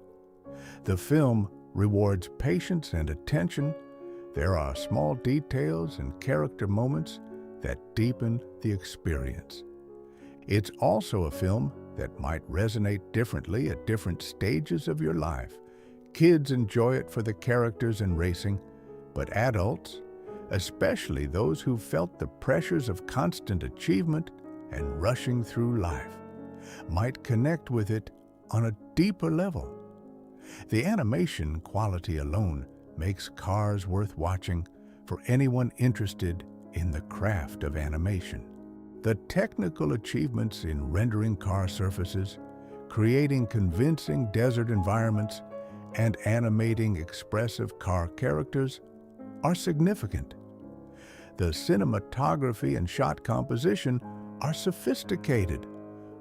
[SPEAKER 1] The film rewards patience and attention. There are small details and character moments that deepen the experience. It's also a film that might resonate differently at different stages of your life. Kids enjoy it for the characters and racing, but adults especially those who felt the pressures of constant achievement and rushing through life, might connect with it on a deeper level. The animation quality alone makes Cars worth watching for anyone interested in the craft of animation. The technical achievements in rendering car surfaces, creating convincing desert environments, and animating expressive car characters are significant. The cinematography and shot composition are sophisticated,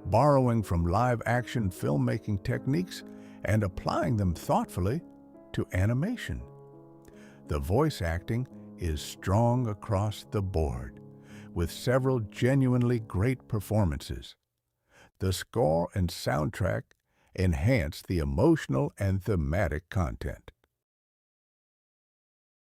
[SPEAKER 1] borrowing from live-action filmmaking techniques and applying them thoughtfully to animation. The voice acting is strong across the board, with several genuinely great performances. The score and soundtrack enhance the emotional and thematic content.